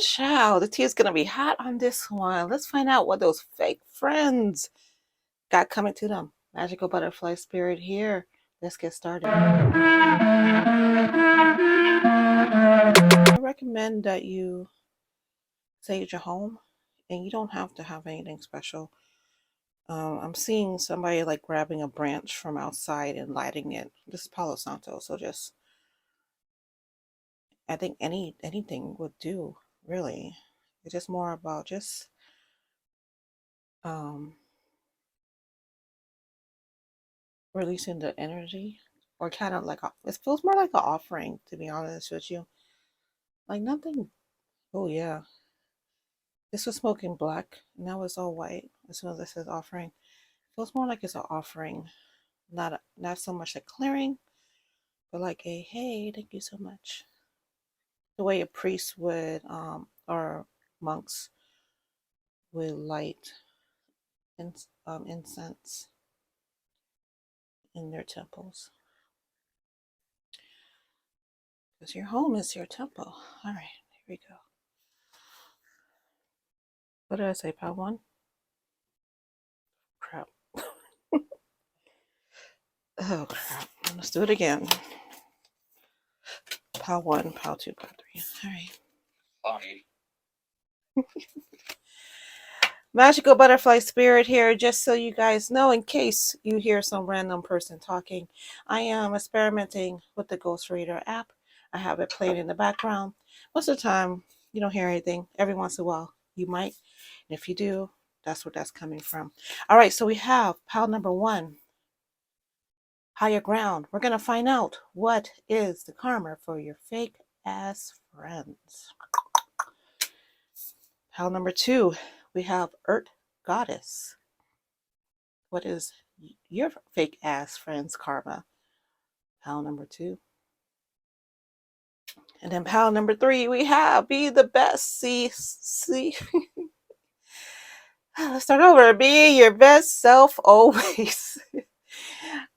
child, the tea is gonna be hot on this one. Let's find out what those fake friends got coming to them. Magical butterfly spirit here. Let's get started. I recommend that you sage your home, and you don't have to have anything special. I'm seeing somebody like grabbing a branch from outside and lighting it. This is Palo Santo, so just I think anything would do, really. It's just more about just releasing the energy, or kind of like it feels more like an offering, to be honest with you. Like nothing. Oh yeah, this was smoking black, and now it's all white. As soon as it says offering, it feels more like it's an offering, not so much a clearing, but like a hey, thank you so much. The way a priest would, or monks would light incense in their temples. Because your home is your temple. All right, here we go. What did I say, Pal 1? Crap. Oh, crap. Let's do it again. Pal 1, Pal 2, Pal 3. All right. Magical butterfly spirit here, just so you guys know, in case you hear some random person talking. I am experimenting with the Ghost Reader app. I have it playing in the background. Most of the time, you don't hear anything. Every once in a while, you might. And if you do, that's where that's coming from. All right, so we have pile number 1, higher ground. We're going to find out what is the karma for your fake ass friends. Pile number 2, we have Earth Goddess. What is your fake ass friend's karma? Pile number 2. And then pile number 3, we have be the best. See. Let's start over. Be your best self always.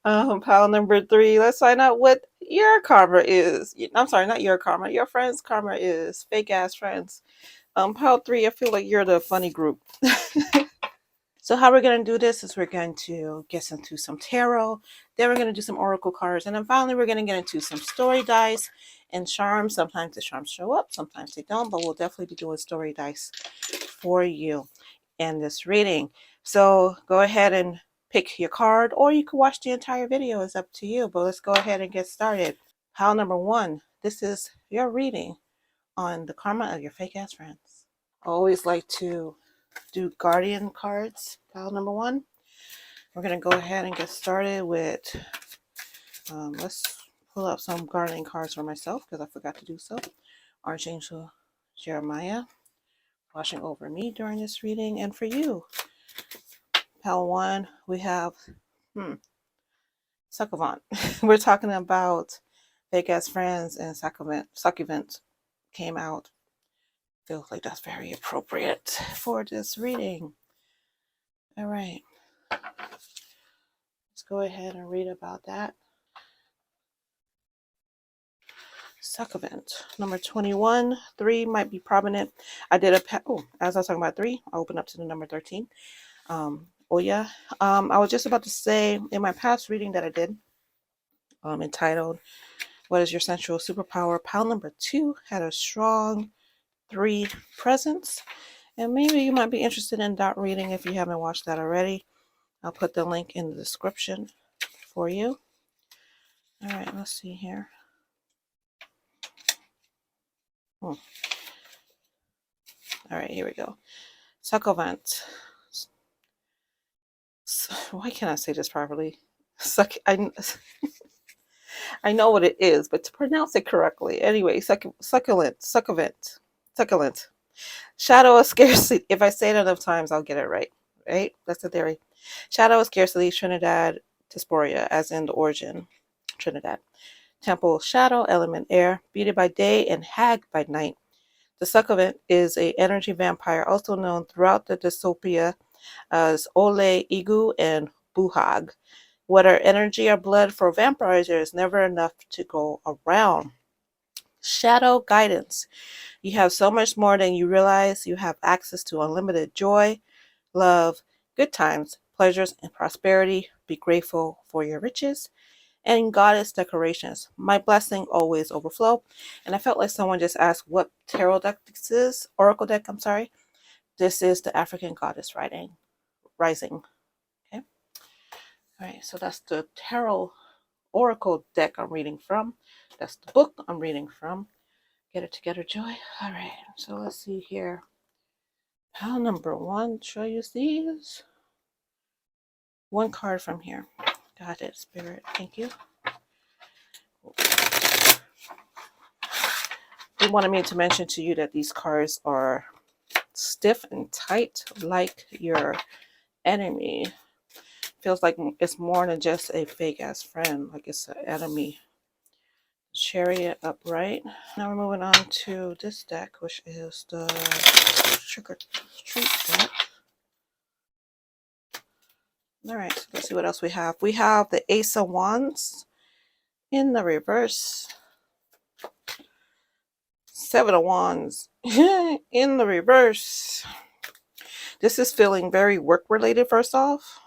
Pile number 3, let's find out what your karma is. I'm sorry, not your karma. Your friend's karma is fake ass friends. Pile 3, I feel like you're the funny group. So how we're going to do this is we're going to get into some tarot, then we're going to do some oracle cards, and then finally we're going to get into some story dice and charms. Sometimes the charms show up, sometimes they don't, but we'll definitely be doing story dice for you in this reading. So go ahead and pick your card, or you can watch the entire video. It's up to you, but let's go ahead and get started. Pile number 1, this is your reading on the karma of your fake ass friends. I always like to do guardian cards. Pile number 1, we're going to go ahead and get started with let's pull up some guardian cards for myself because I forgot to do so. Archangel Jeremiah watching over me during this reading, and for you, pile 1, we have succubant. We're talking about fake ass friends, and succubant came out. Feels like that's very appropriate for this reading. All right, let's go ahead and read about that. Succubant number 21. 3 might be prominent. I did as I was talking about 3, I opened up to the number 13. Oh yeah, I was just about to say, in my past reading that I did, entitled "What is Your Sensual Superpower?" pile number 2 had a strong 3 presence, and maybe you might be interested in that reading if you haven't watched that already. I'll put the link in the description for you. All right, let's see here. All right, here we go. Succubant. Why can't I say this properly? I know what it is, but to pronounce it correctly. Anyway, succulent. Shadow of scarcity. If I say it enough times, I'll get it right. Right? That's the theory. Shadow of scarcity, Trinidad, Diaspora, as in the origin, Trinidad. Temple, shadow, element, air, beaded by day and hag by night. The succubant is an energy vampire, also known throughout the dystopia as Ole Igu and Buhag. Whether energy or blood for vampires, there is never enough to go around. Shadow guidance. You have so much more than you realize. You have access to unlimited joy, love, good times, pleasures, and prosperity. Be grateful for your riches and goddess decorations. My blessing always overflow. And I felt like someone just asked what tarot deck this is. Oracle deck, I'm sorry. This is the African goddess rising. Okay. All right. So that's the tarot oracle deck I'm reading from. That's the book I'm reading from. Get it together, Joy. All right. So let's see here. Pile number 1. Should I use these? One card from here. Got it, Spirit. Thank you. They wanted me to mention to you that these cards are stiff and tight like your enemy. Feels like it's more than just a fake ass friend, like it's an enemy. Chariot upright. Now we're moving on to this deck, which is the Trick or Treat deck. All right, so let's see what else we have. We have the Ace of Wands in the reverse. 7 of Wands in the reverse. This is feeling very work related, first off.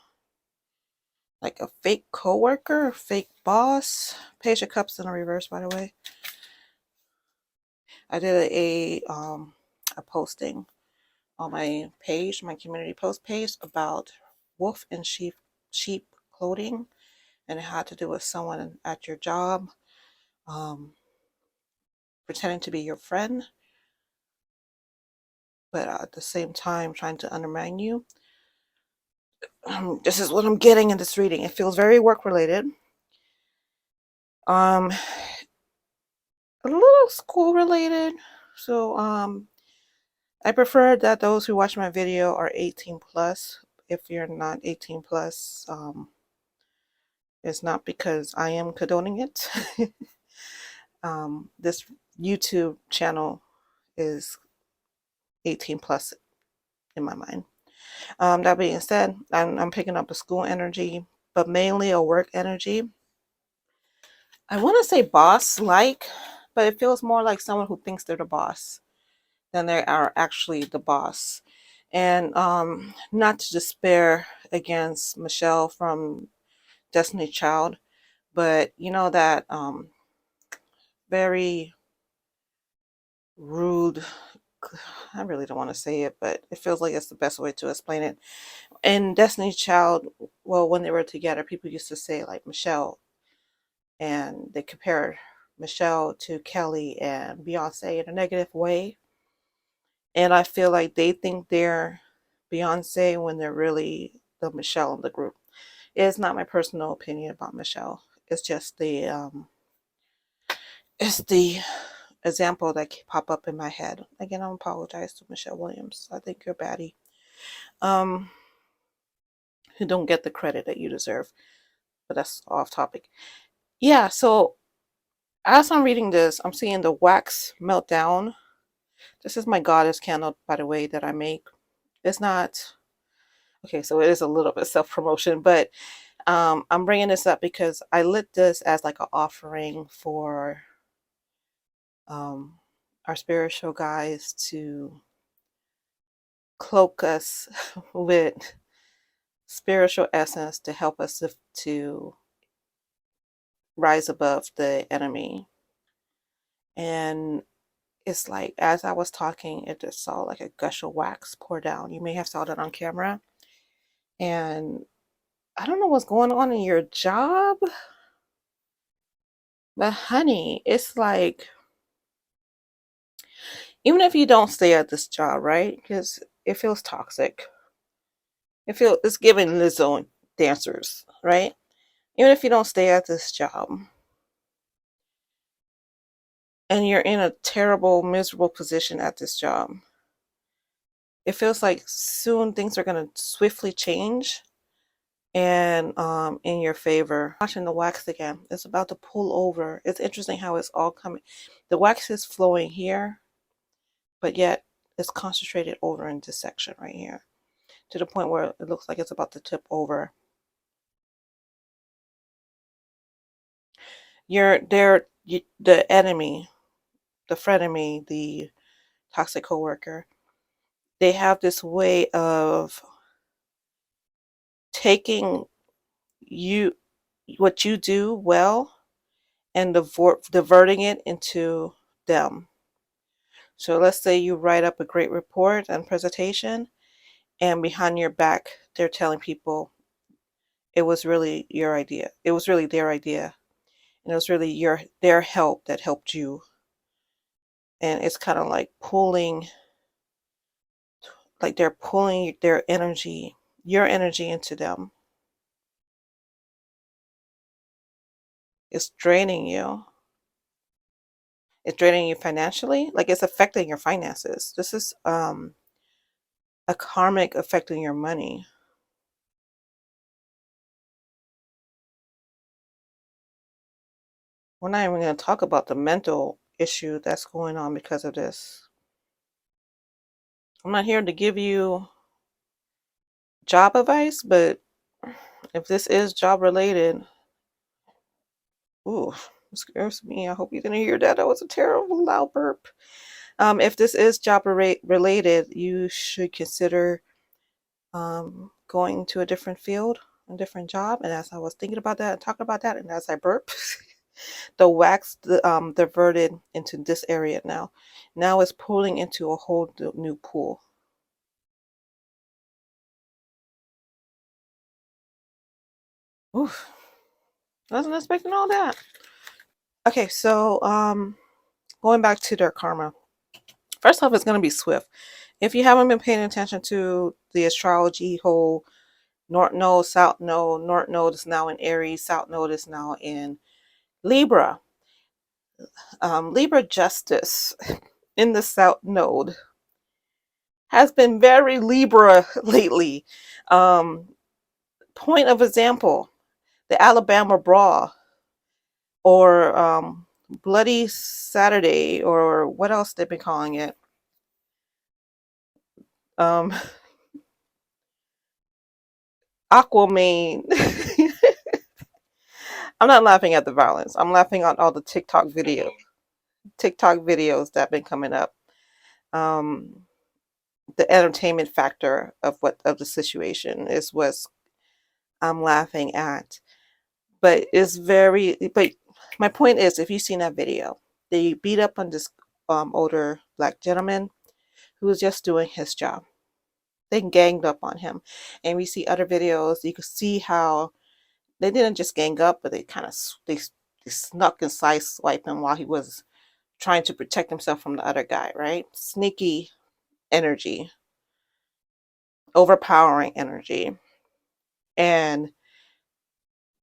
Like a fake coworker, fake boss. Page of Cups in the reverse, by the way. I did a posting on my page, my community post page, about wolf and sheep clothing, and it had to do with someone at your job pretending to be your friend, but at the same time trying to undermine you. This is what I'm getting in this reading. It feels very work related. A little school related. So I prefer that those who watch my video are 18 plus. If you're not 18 plus, it's not because I am condoning it. This YouTube channel is 18 plus in my mind. That being said, I'm picking up a school energy, but mainly a work energy. I want to say boss like, but it feels more like someone who thinks they're the boss than they are actually the boss. And not to despair against Michelle from Destiny Child, but you know that very rude, I really don't want to say it, but it feels like it's the best way to explain it. In Destiny Child, well, when they were together, people used to say like Michelle, and they compared Michelle to Kelly and Beyonce in a negative way. And I feel like they think they're Beyonce when they're really the Michelle in the group. It's not my personal opinion about Michelle. It's just it's the example that pop up in my head. Again, I apologize to Michelle Williams. I think you're a baddie. Who don't get the credit that you deserve. But that's off topic. Yeah, so as I'm reading this, I'm seeing the wax melt down. This is my goddess candle, by the way, that I make. It's not okay, so it is a little bit self-promotion, but I'm bringing this up because I lit this as like an offering for our spiritual guides to cloak us with spiritual essence to help us to rise above the enemy. And it's like, as I was talking, it just saw like a gush of wax pour down. You may have saw that on camera. And I don't know what's going on in your job, but honey, it's like, even if you don't stay at this job, right? Because it feels toxic. It's giving Lizzo dancers, right? Even if you don't stay at this job and you're in a terrible, miserable position at this job, it feels like soon things are going to swiftly change and in your favor. Watching the wax again, it's about to pull over. It's interesting how it's all coming. The wax is flowing here, but yet it's concentrated over in this section right here, to the point where it looks like it's about to tip over. The enemy, the frenemy, the toxic coworker, they have this way of taking you what you do well and diverting it into them. So let's say you write up a great report and presentation, and behind your back, they're telling people it was really your idea. It was really their idea, and it was really their help that helped you. And it's kind of like pulling, like they're pulling their energy, your energy into them. It's draining you. It's draining you financially. Like it's affecting your finances. This is a karmic affecting your money. We're not even going to talk about the mental issue that's going on because of this. I'm not here to give you job advice, but if this is job related, ooh, it scares me. I hope you didn't hear that. That was a terrible loud burp. If this is job related, you should consider going to a different field, a different job. And as I was thinking about that and talking about that, and as I burp, the wax diverted into this area now. Now it's pulling into a whole new pool. Oof, wasn't expecting all that. Okay, so going back to their karma. First off, it's going to be swift. If you haven't been paying attention to the astrology whole North Node, South Node, North Node is now in Aries, South Node is now in Libra. Libra justice in the South Node has been very Libra lately. Um, Point of example, the Alabama brawl, or Bloody Saturday, or what else they've been calling it. Um, Aquaman. I'm not laughing at the violence. I'm laughing on all the TikTok videos that have been coming up. Um, the entertainment factor of the situation is what I'm laughing at. But but my point is, if you've seen that video, they beat up on this older black gentleman who was just doing his job. They ganged up on him. And we see other videos, you can see how they didn't just gang up, but they kind of they snuck and side swiped him while he was trying to protect himself from the other guy, right? Sneaky energy, overpowering energy. And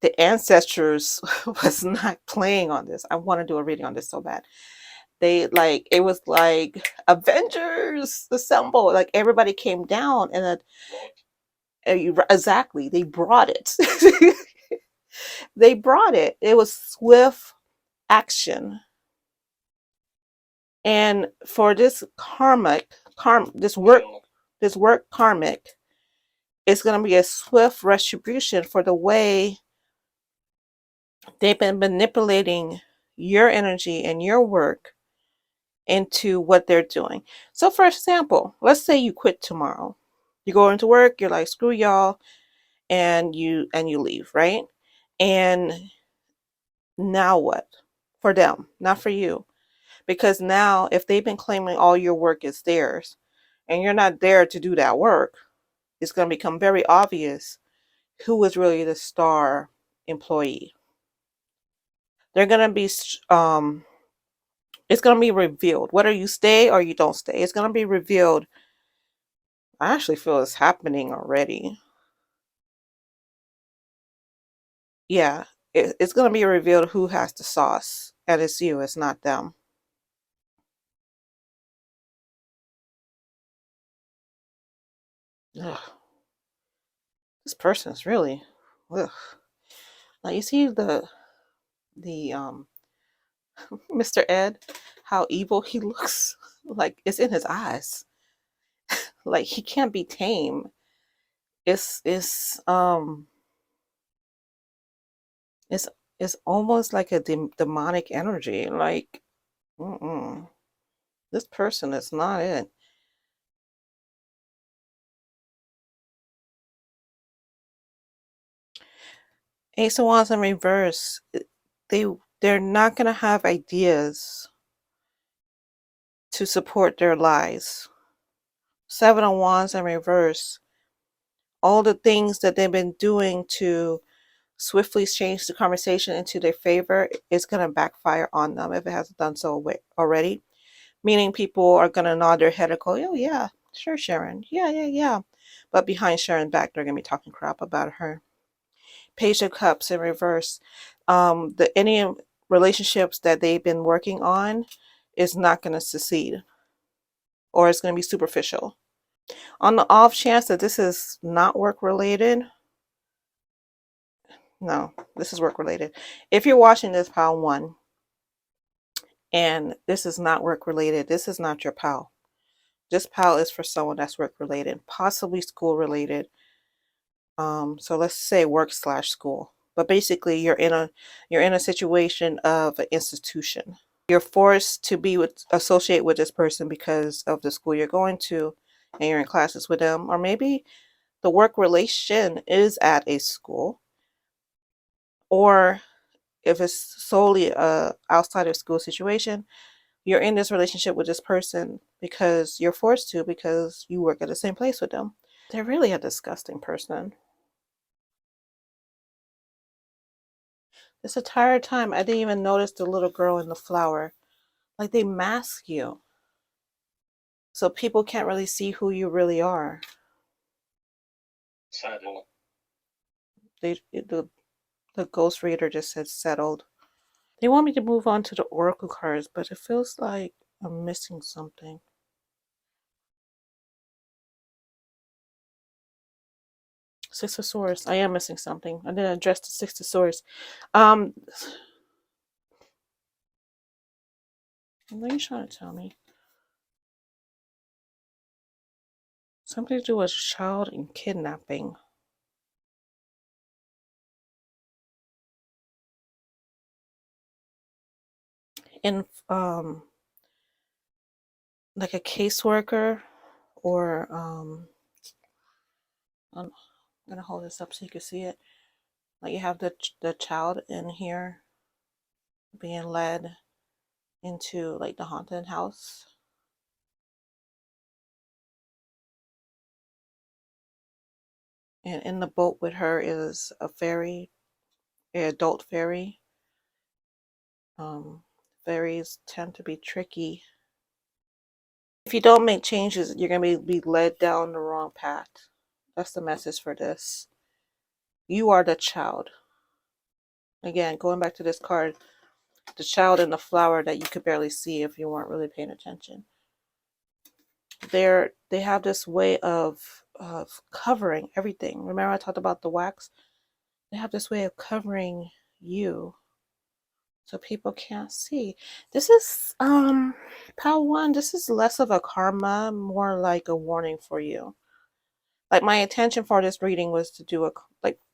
the ancestors was not playing on this. I want to do a reading on this so bad. It was like Avengers assemble. Like everybody came down and exactly, they brought it. They brought it. It was swift action. And for this this work karmic, it's going to be a swift retribution for the way they've been manipulating your energy and your work into what they're doing. So for example, let's say you quit tomorrow. You go into work, you're like, screw y'all, and you leave, right? And now what? For them, not for you. Because now if they've been claiming all your work is theirs and you're not there to do that work, it's going to become very obvious who is really the star employee. They're going to be it's going to be revealed whether you stay or you don't stay. It's going to be revealed. I actually feel it's happening already. Yeah, it's going to be revealed who has the sauce, and it's you, it's not them. Ugh, this person is really, ugh. Now you see the Mr. Ed, how evil he looks. Like it's in his eyes. Like he can't be tamed. It's it's it's almost like a demonic energy. Like, mm-mm. This person is not it. Ace of Wands in reverse. They're not going to have ideas to support their lies. Seven of Wands in reverse. All the things that they've been doing to swiftly change the conversation into their favor is going to backfire on them if it hasn't done so already. Meaning people are going to nod their head and go, oh yeah, sure, Sharon. Yeah. But behind Sharon's back, they're going to be talking crap about her. Page of Cups in reverse. Any relationships that they've been working on is not going to succeed, or it's going to be superficial. On the off chance that this is not work related, no, this is work related. If you're watching this, pile 1, and this is not work related, this is not your pile. This pile is for someone that's work related, possibly school related. So let's say work/school. But basically, you're in a situation of an institution. You're forced to associate with this person because of the school you're going to, and you're in classes with them. Or maybe the work relation is at a school, or if it's solely a outside of school situation, you're in this relationship with this person because you're forced to, because you work at the same place with them. They're really a disgusting person. This entire time, I didn't even notice the little girl in the flower. Like, they mask you, so people can't really see who you really are. Settled. The ghost reader just said settled. They want me to move on to the oracle cards, but it feels like I'm missing something. Six of Swords. I am missing something. I didn't address the Six of Swords. What are you trying to tell me? Something to do with child and kidnapping. And like a caseworker, or I'm gonna hold this up so you can see it. Like, you have the child in here being led into like the haunted house. And in the boat with her is a fairy, an adult fairy. Fairies tend to be tricky. If you don't make changes, you're going to be led down the wrong path. That's the message for this. You are the child. Again, going back to this card, the child in the flower that you could barely see if you weren't really paying attention. They have this way of covering everything. Remember I talked about the wax? They have this way of covering you so people can't see. This is pile 1, this is less of a karma, more like a warning for you. Like, my intention for this reading was to do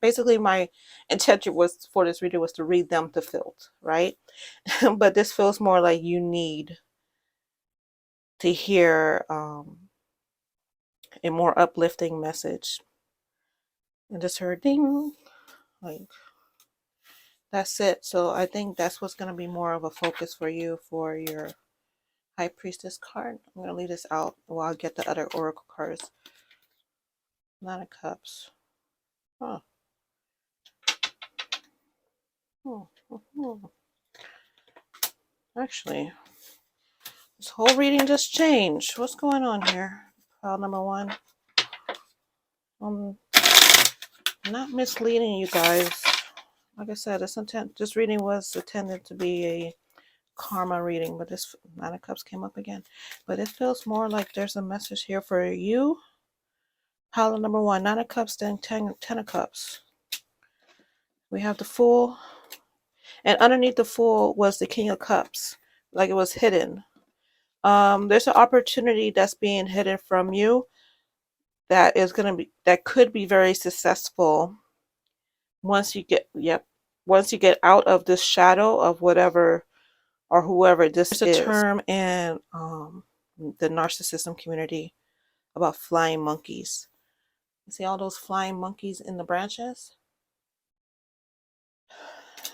basically my intention was for this reading was to read them to filth, right? But this feels more like you need to hear a more uplifting message. And just heard ding, like, that's it. So I think that's what's going to be more of a focus for you for your High Priestess card. I'm going to leave this out while I get the other oracle cards. Nine of Cups. Huh. Actually, this whole reading just changed. What's going on here? Pile number 1. I'm not misleading you guys. Like I said, this reading was intended to be a karma reading, but this Nine of Cups came up again. But it feels more like there's a message here for you. Pile number 1, Nine of Cups, then Ten of Cups. We have the Fool, and underneath the Fool was the King of Cups, like it was hidden. There's an opportunity that's being hidden from you that could be very successful once you get out of this shadow of whatever or whoever this is. There's a term in the narcissism community about flying monkeys. You see all those flying monkeys in the branches?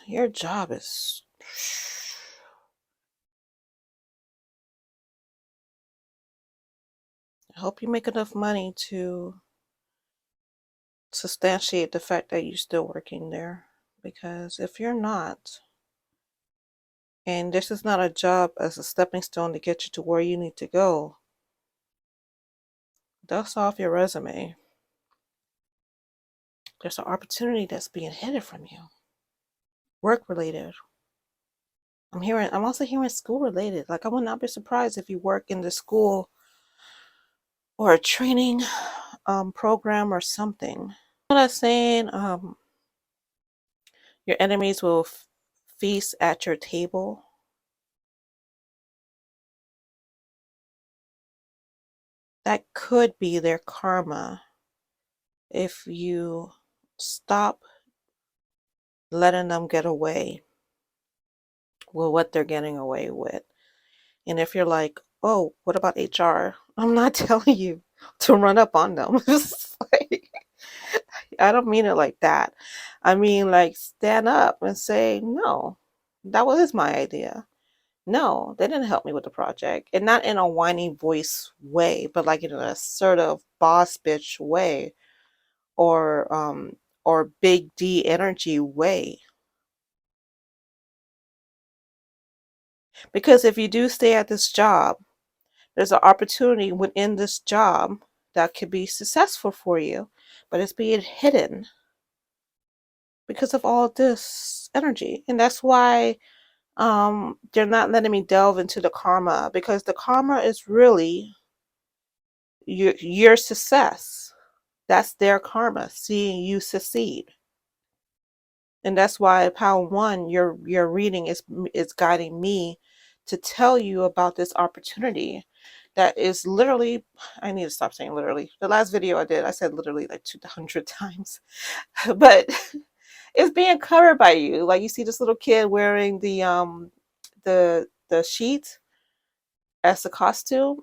Your job is... I hope you make enough money to substantiate the fact that you're still working there. Because if you're not, and this is not a job as a stepping stone to get you to where you need to go, dust off your resume. There's an opportunity that's being hidden from you. Work related. I'm also hearing school related. Like, I would not be surprised if you work in the school or a training program or something. You know what I'm saying? Your enemies will feast at your table. That could be their karma if you stop letting them get away with what they're getting away with. And if you're like, oh, what about HR? I'm not telling you to run up on them. Like, I don't mean it like that. I mean, like, stand up and say, no, that was my idea. No, they didn't help me with the project. And not in a whiny voice way, but like in an assertive boss bitch way, or big D energy way. Because if you do stay at this job, there's an opportunity within this job that could be successful for you, but it's being hidden because of all this energy. And that's why they're not letting me delve into the karma, because the karma is really your success. That's their karma, seeing you succeed. And that's why Power One, your reading is guiding me to tell you about this opportunity that is literally, I need to stop saying literally. The last video I did, I said literally like 200 times. But it's being covered by you. Like, you see this little kid wearing the sheet as a costume,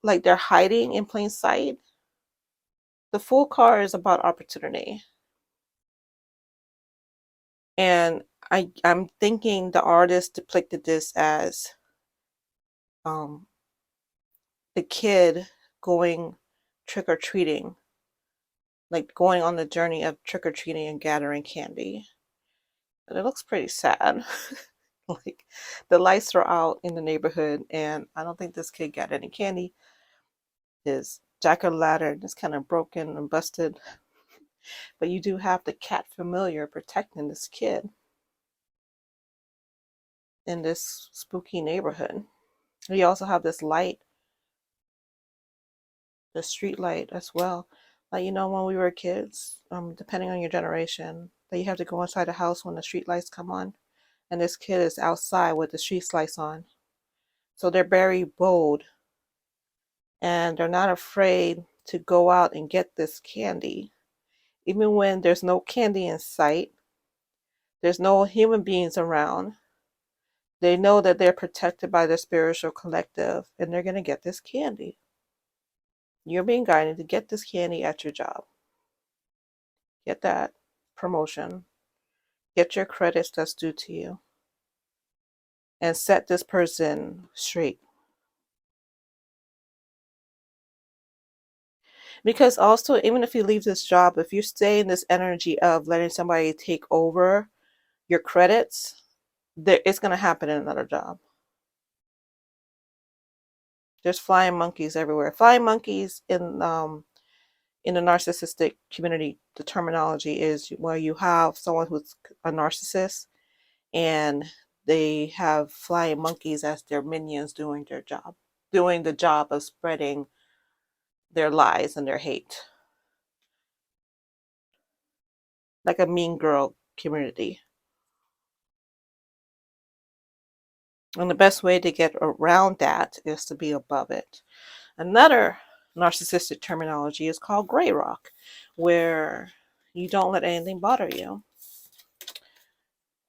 like they're hiding in plain sight. The full card is about opportunity. And I'm thinking the artist depicted this as the kid going trick-or-treating, like going on the journey of trick-or-treating and gathering candy. And it looks pretty sad. Like, the lights are out in the neighborhood, and I don't think this kid got any candy. His jack-o'-lantern is kind of broken and busted. But you do have the cat familiar protecting this kid in this spooky neighborhood. You also have this light, the street light as well. Like, you know, when we were kids, depending on your generation, that you have to go inside the house when the street lights come on. And this kid is outside with the street lights on. So they're very bold, and they're not afraid to go out and get this candy. Even when there's no candy in sight, there's no human beings around, they know that they're protected by their spiritual collective, and they're going to get this candy. You're being guided to get this candy at your job. Get that promotion. Get your credits that's due to you. And set this person straight. Because also, even if you leave this job, if you stay in this energy of letting somebody take over your credits, it's going to happen in another job. There's flying monkeys everywhere. Flying monkeys in the narcissistic community, the terminology is where you have someone who's a narcissist and they have flying monkeys as their minions doing their job, doing the job of spreading their lies and their hate. Like a mean girl community. And the best way to get around that is to be above it. Another narcissistic terminology is called gray rock, where you don't let anything bother you,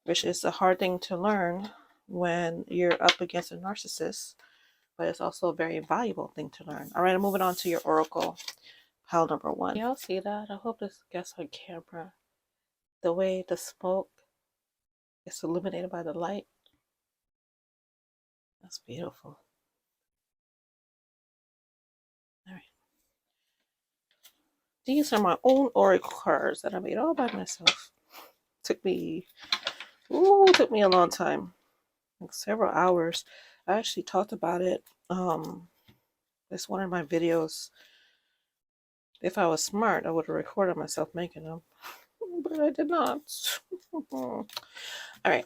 which is a hard thing to learn when you're up against a narcissist. but it's also a very valuable thing to learn. All right, I'm moving on to your oracle, pile number 1. Y'all see that? I hope this gets on camera. The way the smoke is illuminated by the light. That's beautiful. All right. These are my own oracle cards that I made all by myself. Took me a long time, like several hours. I actually talked about it. It's one of my videos. If I was smart, I would have recorded myself making them, but I did not. All right,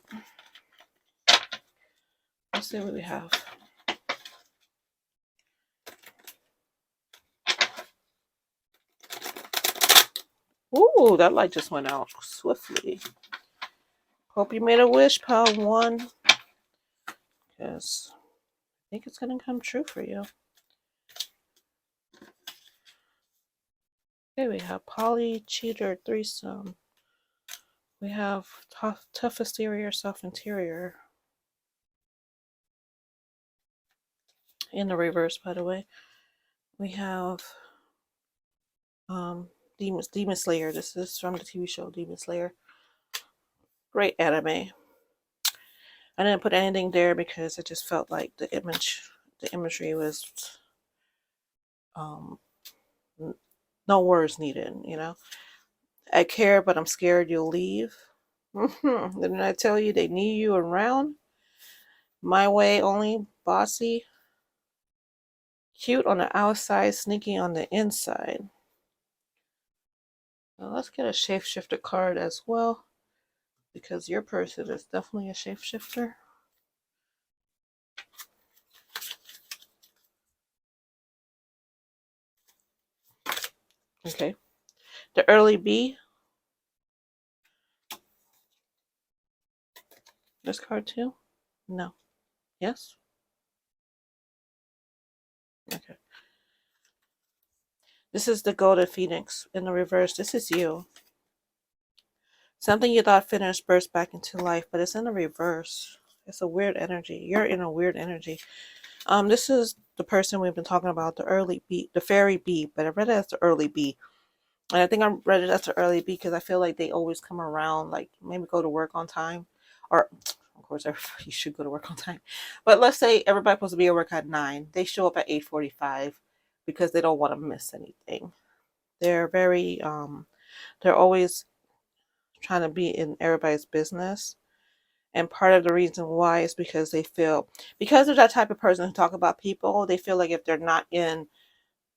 let's see what we have. Ooh, that light just went out swiftly. Hope you made a wish, pile 1, because I think it's gonna come true for you. Okay, we have poly, cheater, threesome. We have tough exterior, soft interior. In the reverse, by the way. We have Demon Slayer. This is from the TV show Demon Slayer. Great anime. I didn't put anything there because it just felt like the imagery was no words needed, you know. I care, but I'm scared you'll leave. Didn't I tell you they need you around? My way only, bossy. Cute on the outside, sneaky on the inside. Now let's get a shapeshifter card as well, because your person is definitely a shapeshifter. Okay. The early bee. This card too? No. Yes? Okay. This is the golden phoenix in the reverse. This is you. Something you thought finished burst back into life, but it's in the reverse. It's a weird energy. You're in a weird energy. This is the person we've been talking about, the early bee, the fairy bee, but I read it as the early bee. And I think I read it as the early bee because I feel like they always come around, like maybe go to work on time. Or, of course, everybody should go to work on time. But let's say everybody's supposed to be at work at 9. They show up at 8:45 because they don't want to miss anything. They're very, they're always trying to be in everybody's business. And part of the reason why is because they feel, because they're that type of person who talk about people, they feel like if they're not in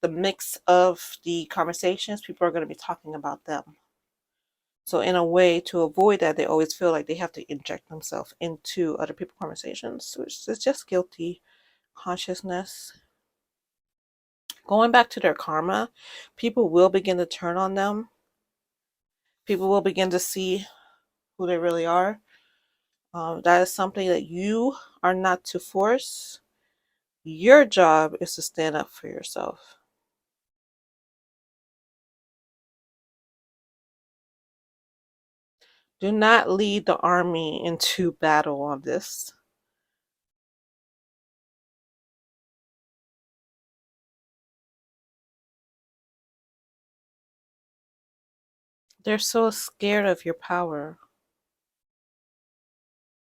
the mix of the conversations, people are going to be talking about them. So in a way to avoid that, they always feel like they have to inject themselves into other people's conversations, which is just guilty consciousness. Going back to their karma, people will begin to turn on them. People will begin to see who they really are. That is something that you are not to force. Your job is to stand up for yourself. Do not lead the army into battle on this. They're so scared of your power.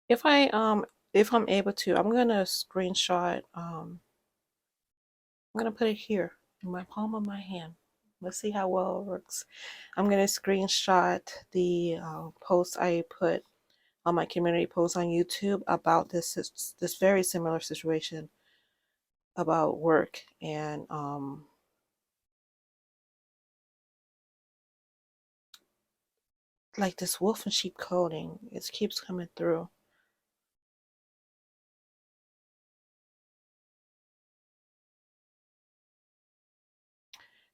If I'm able to, I'm gonna screenshot. I'm gonna put it here in my palm of my hand. Let's see how well it works. I'm gonna screenshot the post I put on my community post on YouTube about this very similar situation about work and like this wolf and sheep coding. It keeps coming through.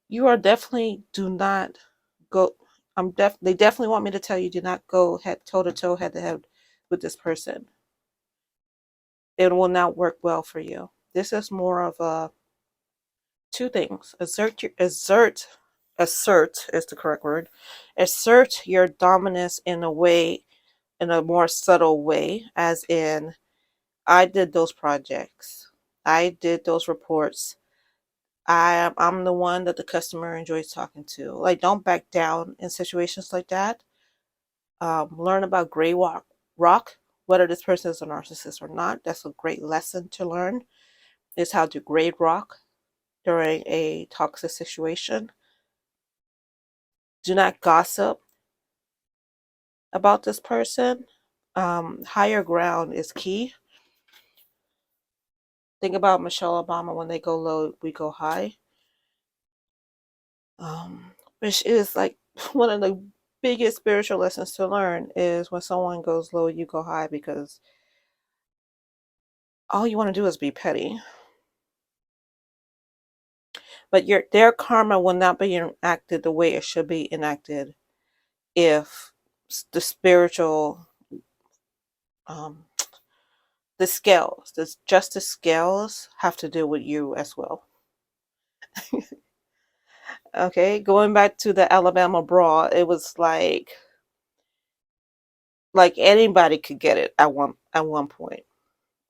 You are definitely do not go. They definitely want me to tell you do not go head toe to toe, head to head with this person. It will not work well for you. This is more of a two things. Assert is the correct word. Assert your dominance in a way, in a more subtle way, as in I did those projects. I did those reports. I'm the one that the customer enjoys talking to. Like, don't back down in situations like that. Learn about gray rock, whether this person is a narcissist or not. That's a great lesson to learn, is how to grade rock during a toxic situation. Do not gossip about this person. Higher ground is key. Think about Michelle Obama: when they go low, we go high. Which is like one of the biggest spiritual lessons to learn, is when someone goes low, you go high, because all you want to do is be petty. But their karma will not be enacted the way it should be enacted if the spiritual, um, the scales, the justice scales, have to deal with you as well. Okay, going back to the Alabama brawl, it was like anybody could get it at one point.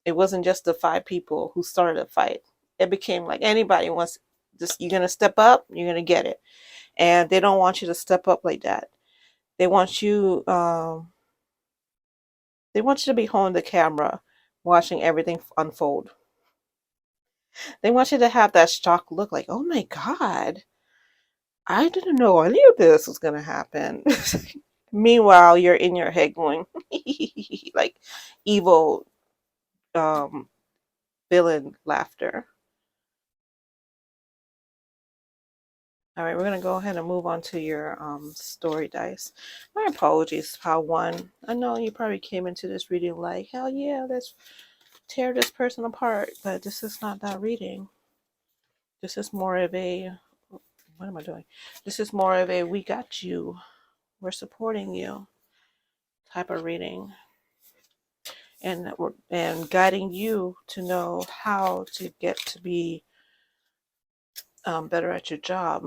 It wasn't just the 5 people who started a fight. It became like anybody wants this. You're gonna step up, you're gonna get it, and they don't want you to step up like that. They want you. They want you to be holding the camera, watching everything unfold. They want you to have that shocked look, like, "Oh my God, I didn't know any of this was gonna happen." Meanwhile, you're in your head going, like evil um, villain laughter. All right, we're going to go ahead and move on to your story dice. My apologies, Pile 1. I know you probably came into this reading like, hell yeah, let's tear this person apart. But this is not that reading. This is more of a, what am I doing? This is more of a, we got you, we're supporting you type of reading. And guiding you to know how to get to be better at your job.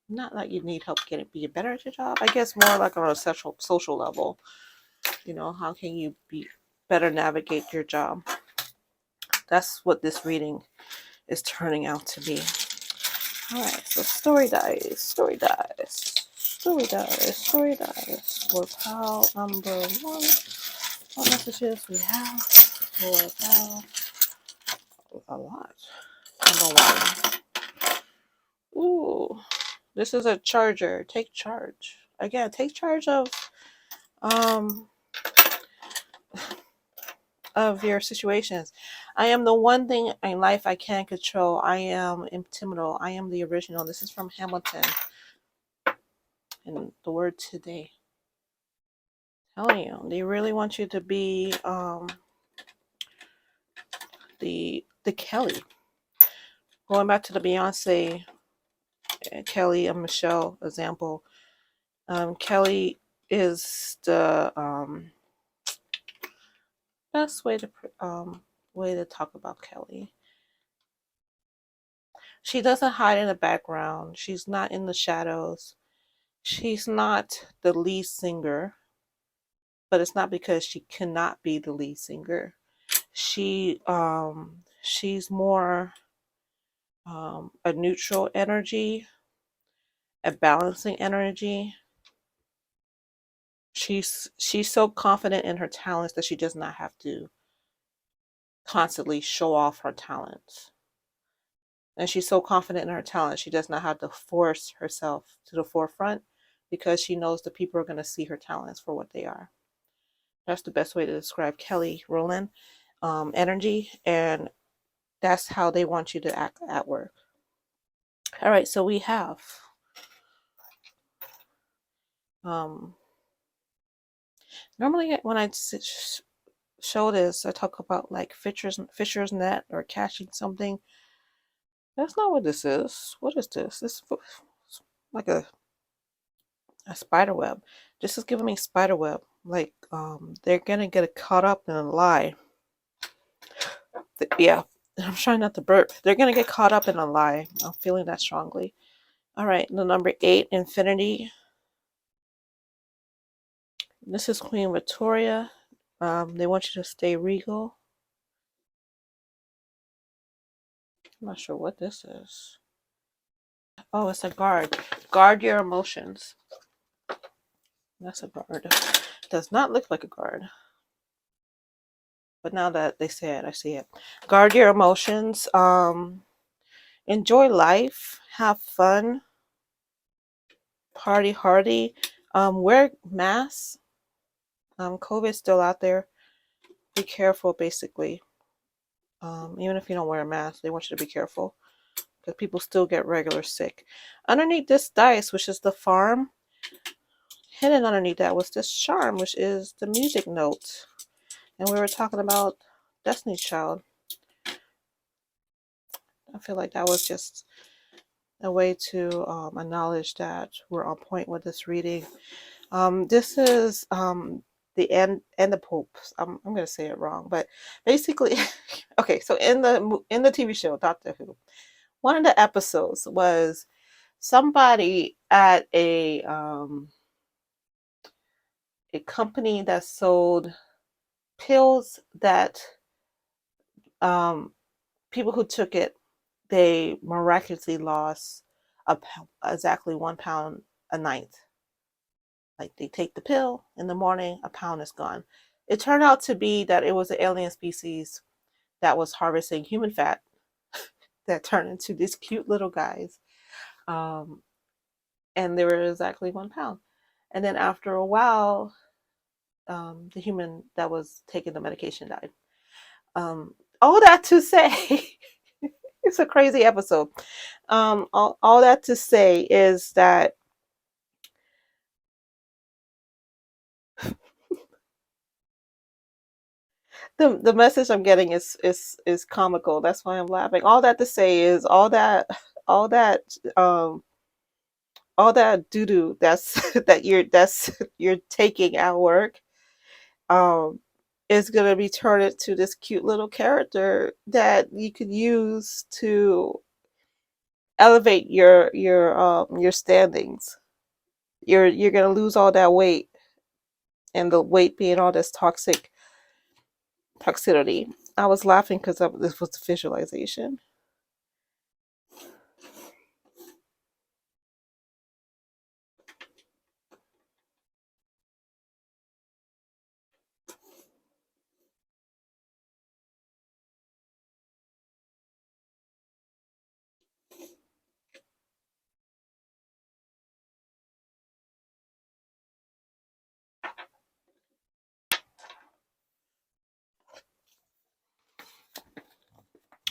Not like you need help being better at your job. I guess more like on a social level. How can you be better navigate your job? That's what this reading is turning out to be. All right, so story dice for pile number 1. What messages we have for pile? A lot. Number 1. Ooh, this is a charger. Take charge. Again, take charge um of your situations. I am the one thing in life I can't control. I am intimidable. I am the original. This is from Hamilton. And the word today. Telling you, they really want you to be the Kelly. Going back to the Beyonce, Kelly and Michelle example. Kelly is the best way to talk about Kelly. She doesn't hide in the background. She's not in the shadows. She's not the lead singer, but it's not because she cannot be the lead singer. She's more a neutral energy, a balancing energy. She's so confident in her talents that she does not have to constantly show off her talents. And she's so confident in her talent, she does not have to force herself to the forefront, because she knows the people are going to see her talents for what they are. That's the best way to describe Kelly Rowland energy, and that's how they want you to act at work. All right, so we have normally when I show this, I talk about like Fisher's net or catching something. That's not what this is. What is this? This is like a spider web. This is giving me spider web. Like they're gonna get caught up in a lie. Yeah, I'm trying not to burp. They're gonna get caught up in a lie. I'm feeling that strongly. All right, the number 8, infinity. This is Queen Victoria. They want you to stay regal. I'm not sure what this is. Oh, it's a guard. Guard your emotions. That's a guard. Does not look like a guard. But now that they say it, I see it. Guard your emotions. Enjoy life. Have fun. Party hardy. Wear masks. COVID's still out there. Be careful, basically. Even if you don't wear a mask, they want you to be careful because people still get regular sick. Underneath this dice, which is the farm, hidden underneath that was this charm, which is the music note. And we were talking about Destiny's Child. I feel like that was just a way to acknowledge that we're on point with this reading. This is the end and the Pope. I'm gonna say it wrong, but basically, okay. So in the TV show Doctor Who, one of the episodes was somebody at a company that sold pills that people who took it, they miraculously lost exactly 1 pound a night. Like they take the pill in the morning, a pound is gone. It turned out to be that it was an alien species that was harvesting human fat that turned into these cute little guys. And they were exactly 1 pound. And then after a while, the human that was taking the medication died. All that to say, it's a crazy episode. All that to say is that the message I'm getting is comical. That's why I'm laughing. All that to say is all that um all that doo doo that's that's you're taking at work um is gonna be turned into this cute little character that you could use to elevate your standings. You're gonna lose all that weight, and the weight being all this toxicity. I was laughing because this was the visualization.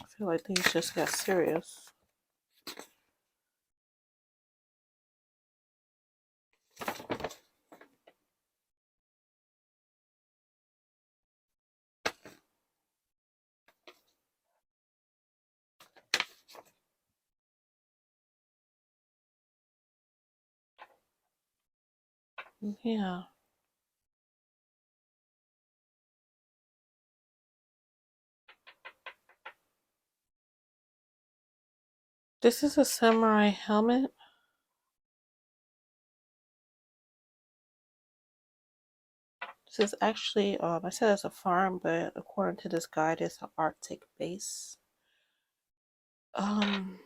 I feel like things just got serious. Yeah. This is a samurai helmet. This is actually, I said it's a farm, but according to this guide, it's an Arctic base. Um,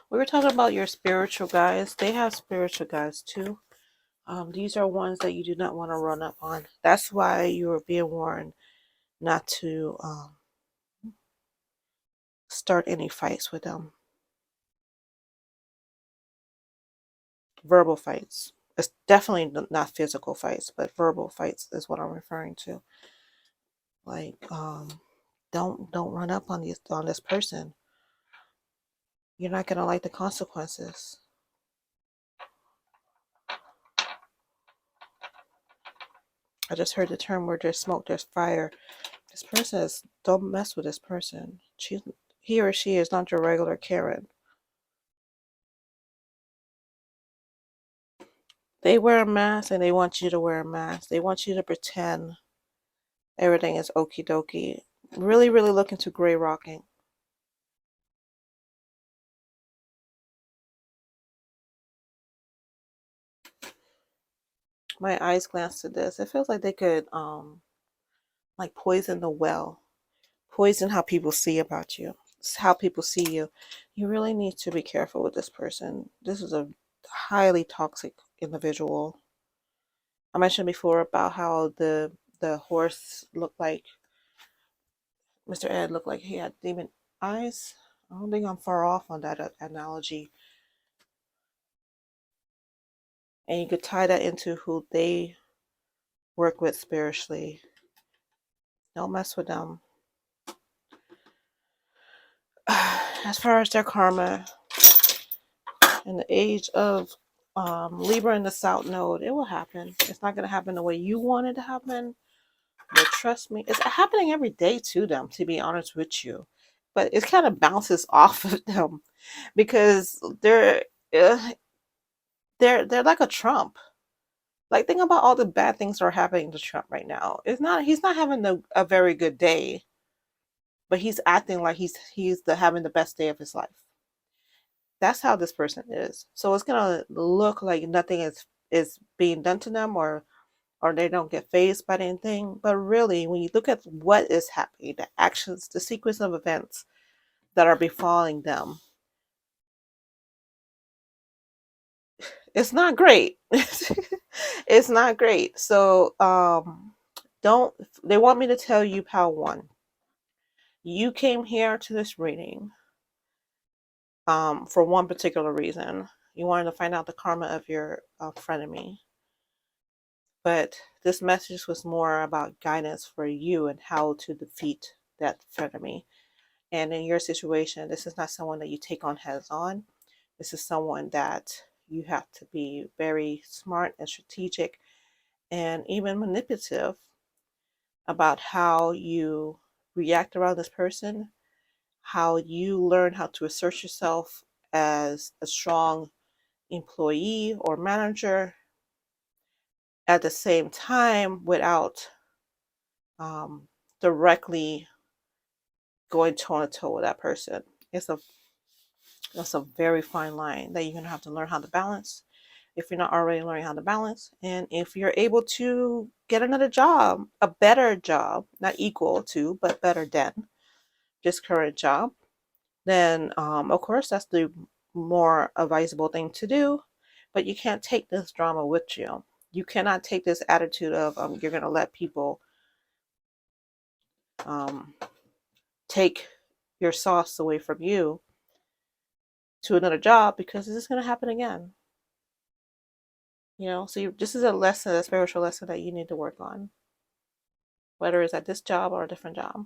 we were talking about your spiritual guides. They have spiritual guides too. These are ones that you do not want to run up on. That's why you are being warned not to start any fights with them. Verbal fights. It's definitely not physical fights, but verbal fights is what I'm referring to. Like, don't run up on this person. You're not gonna like the consequences. I just heard the term where there's smoke, there's fire. This person is, don't mess with this person. He or she is not your regular Karen. They wear a mask and they want you to wear a mask. They want you to pretend everything is okie dokie. Really, really look into gray rocking. My eyes glanced to this. It feels like they could like poison the well, poison how people see about you, how people see you. You really need to be careful with this person. This is a highly toxic individual. I mentioned before about how the horse looked like, Mr. Ed looked like he had demon eyes. I don't think I'm far off on that analogy. And you could tie that into who they work with spiritually. Don't mess with them. As far as their karma, in the age of Libra in the South Node, it will happen. It's not going to happen the way you want it to happen. But trust me, it's happening every day to them, to be honest with you. But it kind of bounces off of them because uh, they're like a Trump. Like, think about all the bad things that are happening to Trump right now. He's not having a very good day, but he's acting like he's having the best day of his life. That's how this person is. So it's gonna look like nothing is being done to them, or they don't get fazed by anything. But really, when you look at what is happening, the actions, the sequence of events that are befalling them, it's not great. It's not great. So don't they want me to tell you, pal one, you came here to this reading for one particular reason. You wanted to find out the karma of your frenemy. But this message was more about guidance for you and how to defeat that frenemy. And in your situation, this is not someone that you take on heads on. This is someone that you have to be very smart and strategic and even manipulative about how you react around this person, how you learn how to assert yourself as a strong employee or manager at the same time without directly going toe to toe with that person. That's a very fine line that you're gonna have to learn how to balance if you're not already learning how to balance. And if you're able to get another job, a better job, not equal to, but better than this current job, then of course that's the more advisable thing to do. But you can't take this drama with you. You cannot take this attitude of you're gonna let people um, take your sauce away from you to another job, because this is going to happen again. So this is a lesson, a spiritual lesson that you need to work on, whether it's at this job or a different job.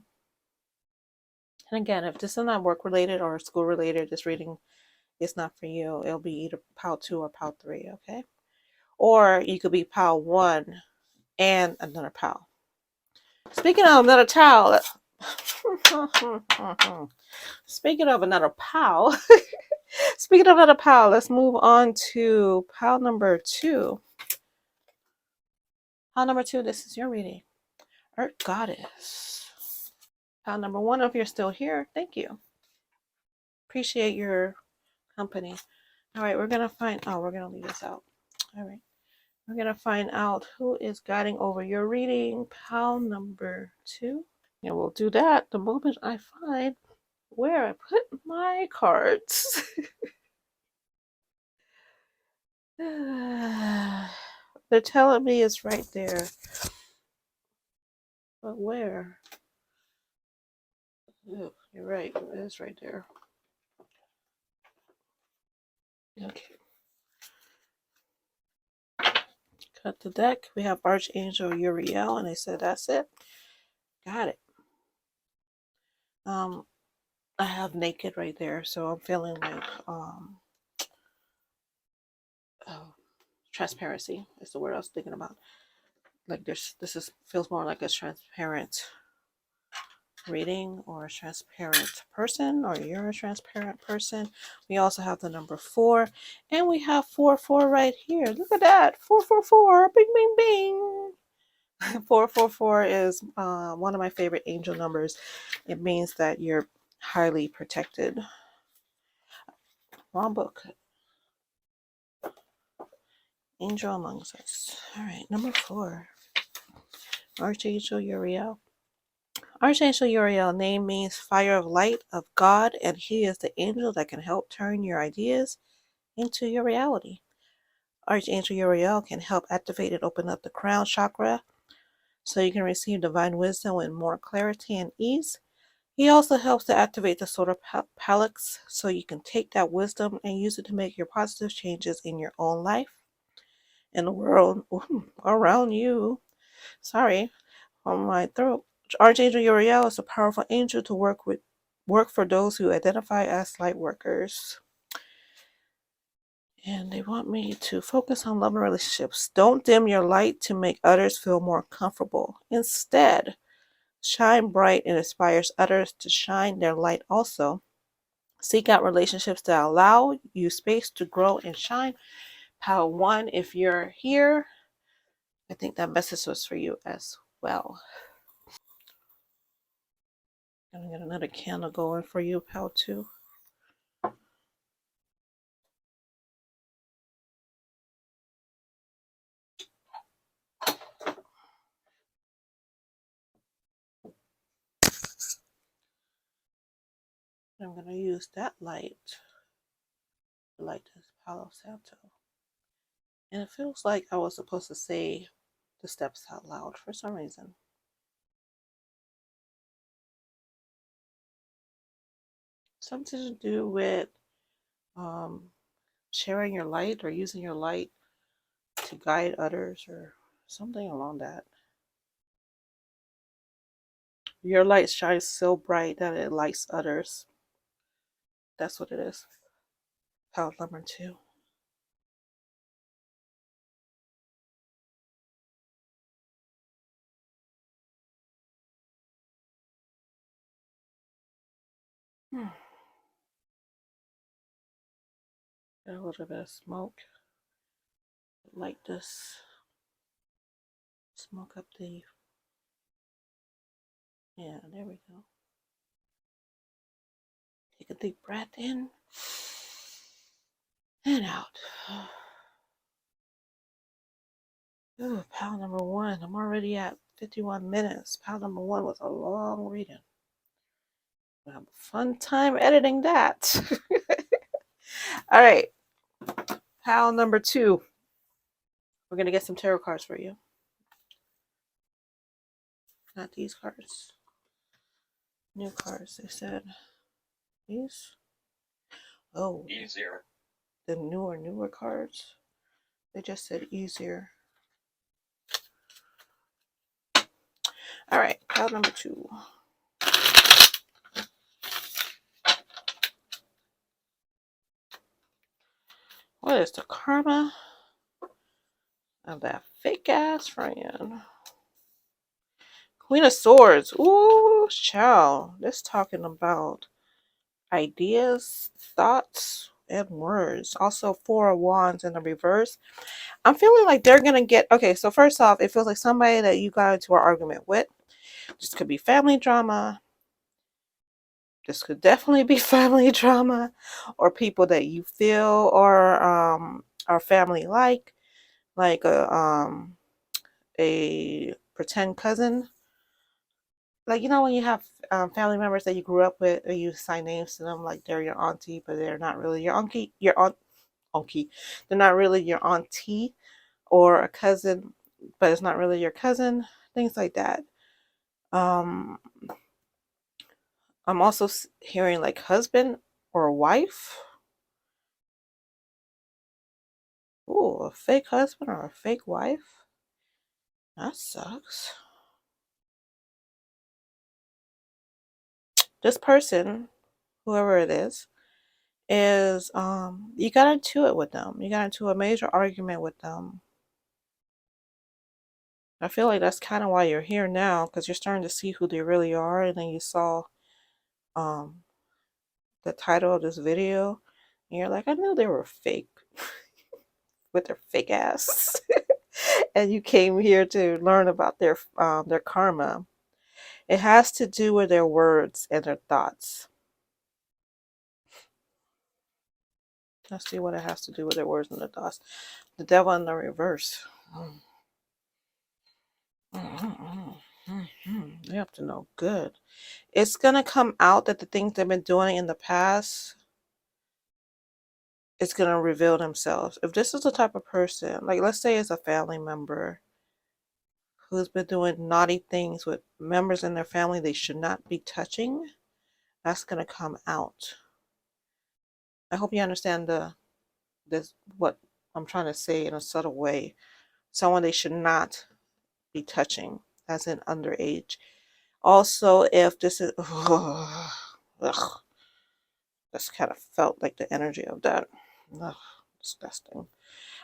And again, if this is not work related or school related, this reading is not for you. It'll be either PAL 2 or PAL 3, okay? Or you could be PAL 1 and another PAL. Speaking of another PAL, speaking of another PAL, speaking of another PAL, let's move on to PAL number 2. PAL number 2, this is your reading. Earth Goddess. PAL number 1, if you're still here, thank you. Appreciate your company. All right, we're going to leave this out. All right. We're going to find out who is guiding over your reading, PAL number 2. And we'll do that the moment I find where I put my cards. They're telling me it's right there. But where? Oh, you're right. It is right there. Okay. Cut the deck. We have Archangel Uriel, and they said that's it. Got it. I have Naked right there, so I'm feeling like transparency is the word I was thinking about. Like this feels more like a transparent reading, or a transparent person, or you're a transparent person. We also have the number 4, and we have 4 right here. Look at that, 444, bing bing bing. 444 is one of my favorite angel numbers. It means that you're highly protected. Wrong book. Angel amongst us. All right, number 4. Archangel Uriel. Archangel Uriel name means fire of light of God, and he is the angel that can help turn your ideas into your reality. Archangel Uriel can help activate and open up the crown chakra so you can receive divine wisdom with more clarity and ease. He also helps to activate the solar plexus so you can take that wisdom and use it to make your positive changes in your own life and the world around you. Sorry, on my throat. Archangel Uriel is a powerful angel to work for those who identify as light workers. And they want me to focus on love and relationships. Don't dim your light to make others feel more comfortable. Instead, shine bright and inspires others to shine their light also. Seek out relationships that allow you space to grow and shine. Pile 1, if you're here, I think that message was for you as well. I'm going to get another candle going for you, Pile 2. I'm going to use that light to light this Palo Santo. And it feels like I was supposed to say the steps out loud for some reason. Something to do with sharing your light or using your light to guide others or something along that. Your light shines so bright that it lights others. That's what it is. Pile number 2. Got a little bit of smoke. Light this. Smoke up the. Yeah, there we go. Take a deep breath in and out. Ooh, pile number 1. I'm already at 51 minutes. Pile number 1 was a long reading. I have a fun time editing that. All right. Pile number 2. We're going to get some tarot cards for you. Not these cards. New cards. They said these. Oh. Easier. The newer cards. They just said easier. All right. Pile number 2. What is the karma of that fake ass friend? Queen of Swords. Ooh, child. This talking about ideas, thoughts, and words. Also, 4 of Wands in the reverse. I'm feeling like they're going to get... Okay, so first off, it feels like somebody that you got into an argument with. This could be family drama. This could definitely be family drama. Or people that you feel are family like a pretend cousin. Like, you know, when you have family members that you grew up with, or you assign names to them, like they're your auntie, but they're not really your auntie. They're not really your auntie, or a cousin, but it's not really your cousin. Things like that. I'm also hearing like husband or wife. Ooh, a fake husband or a fake wife. That sucks. This person, whoever it is you got into it with them. You got into a major argument with them. I feel like that's kind of why you're here now, because you're starting to see who they really are, and then you saw the title of this video, and you're like, I knew they were fake with their fake ass. And you came here to learn about their karma. It has to do with their words and their thoughts. Let's see what it has to do with their words and their thoughts. The devil in the reverse. They have to know good. It's going to come out that the things they've been doing in the past, it's going to reveal themselves. If this is the type of person, like let's say it's a family member who's been doing naughty things with members in their family they should not be touching, that's going to come out. I hope you understand this what I'm trying to say in a subtle way. Someone they should not be touching, as in underage. Also, if this is, ugh, that's kind of felt like the energy of that. Ugh, disgusting.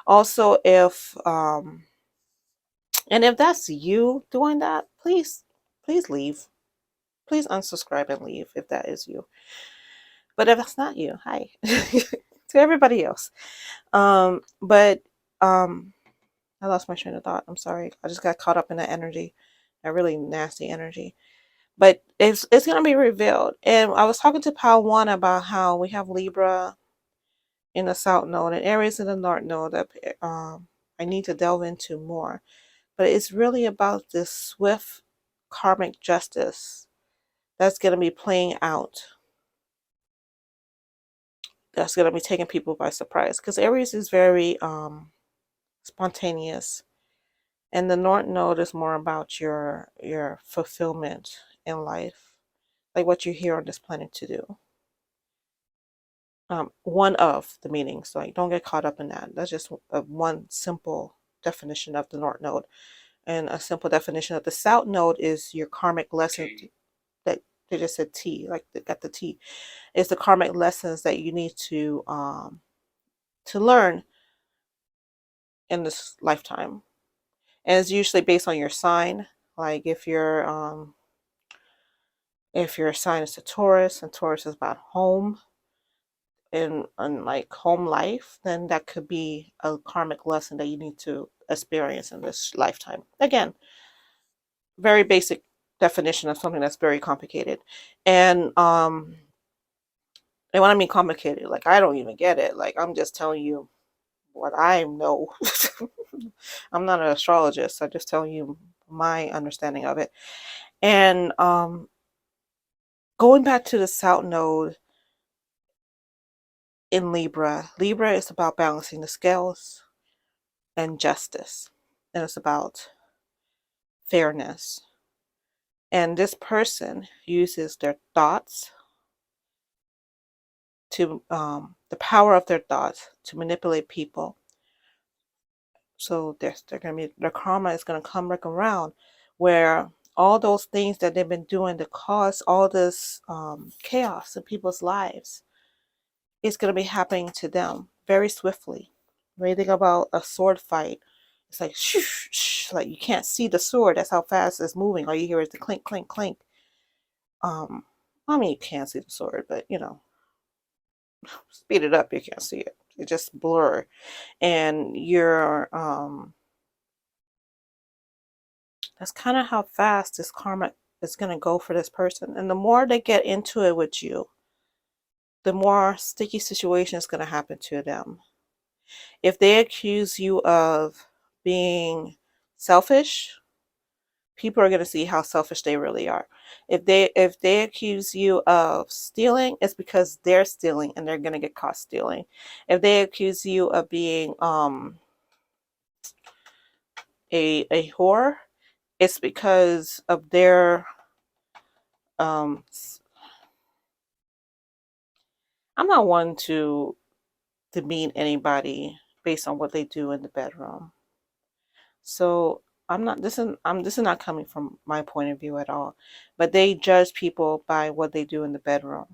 Also, and if that's you doing that, please leave. Please unsubscribe and leave if that is you. But if that's not you, hi to everybody else. But I lost my train of thought. I'm sorry. I just got caught up in that energy, that really nasty energy. But it's gonna be revealed. And I was talking to Pal One about how we have Libra in the South Node and Aries in the North Node that I need to delve into more. But it's really about this swift karmic justice that's gonna be playing out. That's gonna be taking people by surprise. Because Aries is very spontaneous. And the North Node is more about your fulfillment in life, like what you're here on this planet to do. One of the meanings, like don't get caught up in that. That's just one simple definition of the North Node, and a simple definition of the South Node is your karmic lesson. That they just said T, like they got the T. Is the karmic lessons that you need to learn in this lifetime, and it's usually based on your sign. Like if your sign is a Taurus, and Taurus is about home and like home life, then that could be a karmic lesson that you need to experience in this lifetime. Again, very basic definition of something that's very complicated. And when I mean complicated, like I don't even get it. Like I'm just telling you what I know. I'm not an astrologist. I'm just telling you my understanding of it. And going back to the South Node in Libra, Libra is about balancing the scales and justice. And it's about fairness. And this person uses their thoughts to, the power of their thoughts to manipulate people. So they're going to be, their karma is going to come back around where all those things that they've been doing to cause all this chaos in people's lives is going to be happening to them very swiftly. When you think about a sword fight, it's like shh, shh, like you can't see the sword. That's how fast it's moving. All you hear is the clink, clink, clink. I mean, you can't see the sword, but you know, speed it up, you can't see it. It just blur, and you're that's kind of how fast this karma is going to go for this person. And the more they get into it with you, the more sticky situation is going to happen to them. If they accuse you of being selfish, people are going to see how selfish they really are. If they accuse you of stealing, it's because they're stealing and they're going to get caught stealing. If they accuse you of being a whore, it's because of their I'm not one to demean anybody based on what they do in the bedroom. So I'm not this is not coming from my point of view at all. But they judge people by what they do in the bedroom.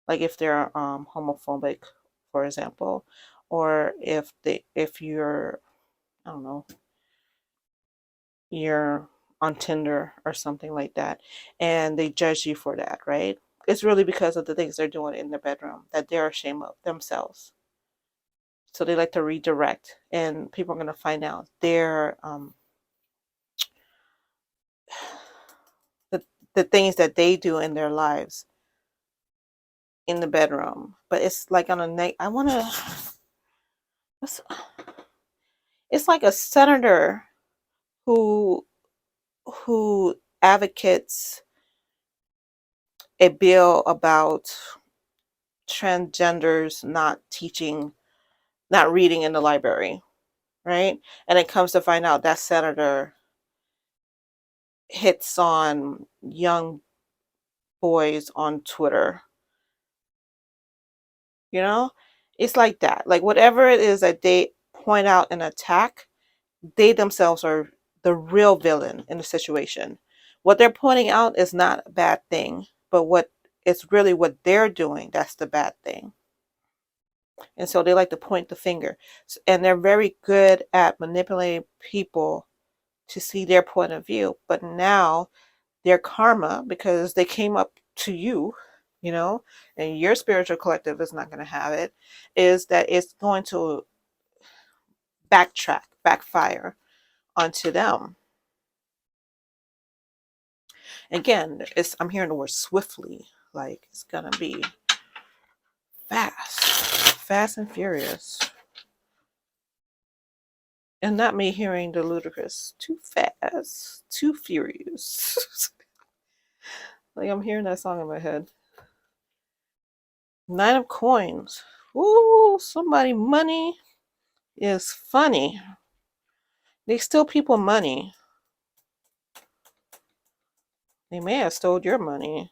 Like if they're homophobic, for example, or if you're, I don't know, you're on Tinder or something like that, and they judge you for that, right? It's really because of the things they're doing in their bedroom that they're ashamed of themselves. So they like to redirect, and people are going to find out the, the things that they do in their lives in the bedroom. But it's like on a night, I want to, it's like a senator who who advocates a bill about transgenders not reading in the library, right? And it comes to find out that senator hits on young boys on Twitter. You know, it's like that. Like whatever it is that they point out and attack, they themselves are the real villain in the situation. What they're pointing out is not a bad thing, but what it's really what they're doing that's the bad thing. And so they like to point the finger. And they're very good at manipulating people to see their point of view. But now their karma, because they came up to you, you know, and your spiritual collective is not going to have it, is that it's going to backfire onto them. Again, I'm hearing the word swiftly, like it's going to be fast and furious. And not me hearing the ludicrous, too fast, too furious. Like I'm hearing that song in my head. Nine of coins. Ooh, somebody money is funny. They steal people money. They may have stole your money.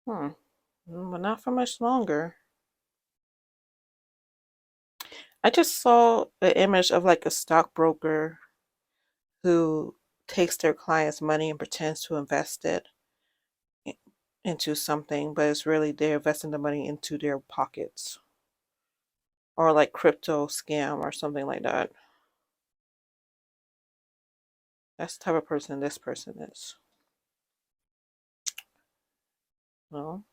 But not for much longer. I just saw an image of like a stockbroker who takes their clients' money and pretends to invest it into something, but it's really they're investing the money into their pockets. Or like crypto scam or something like that. That's the type of person this person is. Well,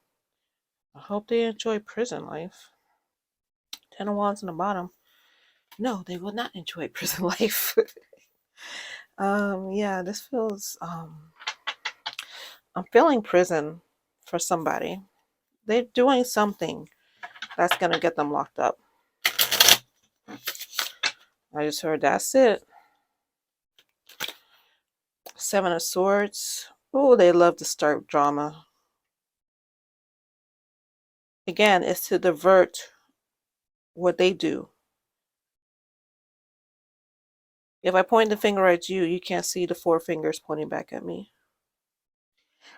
I hope they enjoy prison life. 10 of Wands on the bottom. No, they will not enjoy prison life. Yeah, this feels I'm feeling prison for somebody. They're doing something that's gonna get them locked up. I just heard that's it. Seven of Swords. Oh, they love to start drama. Again, it's to divert what they do. If I point the finger at you, you can't see the four fingers pointing back at me.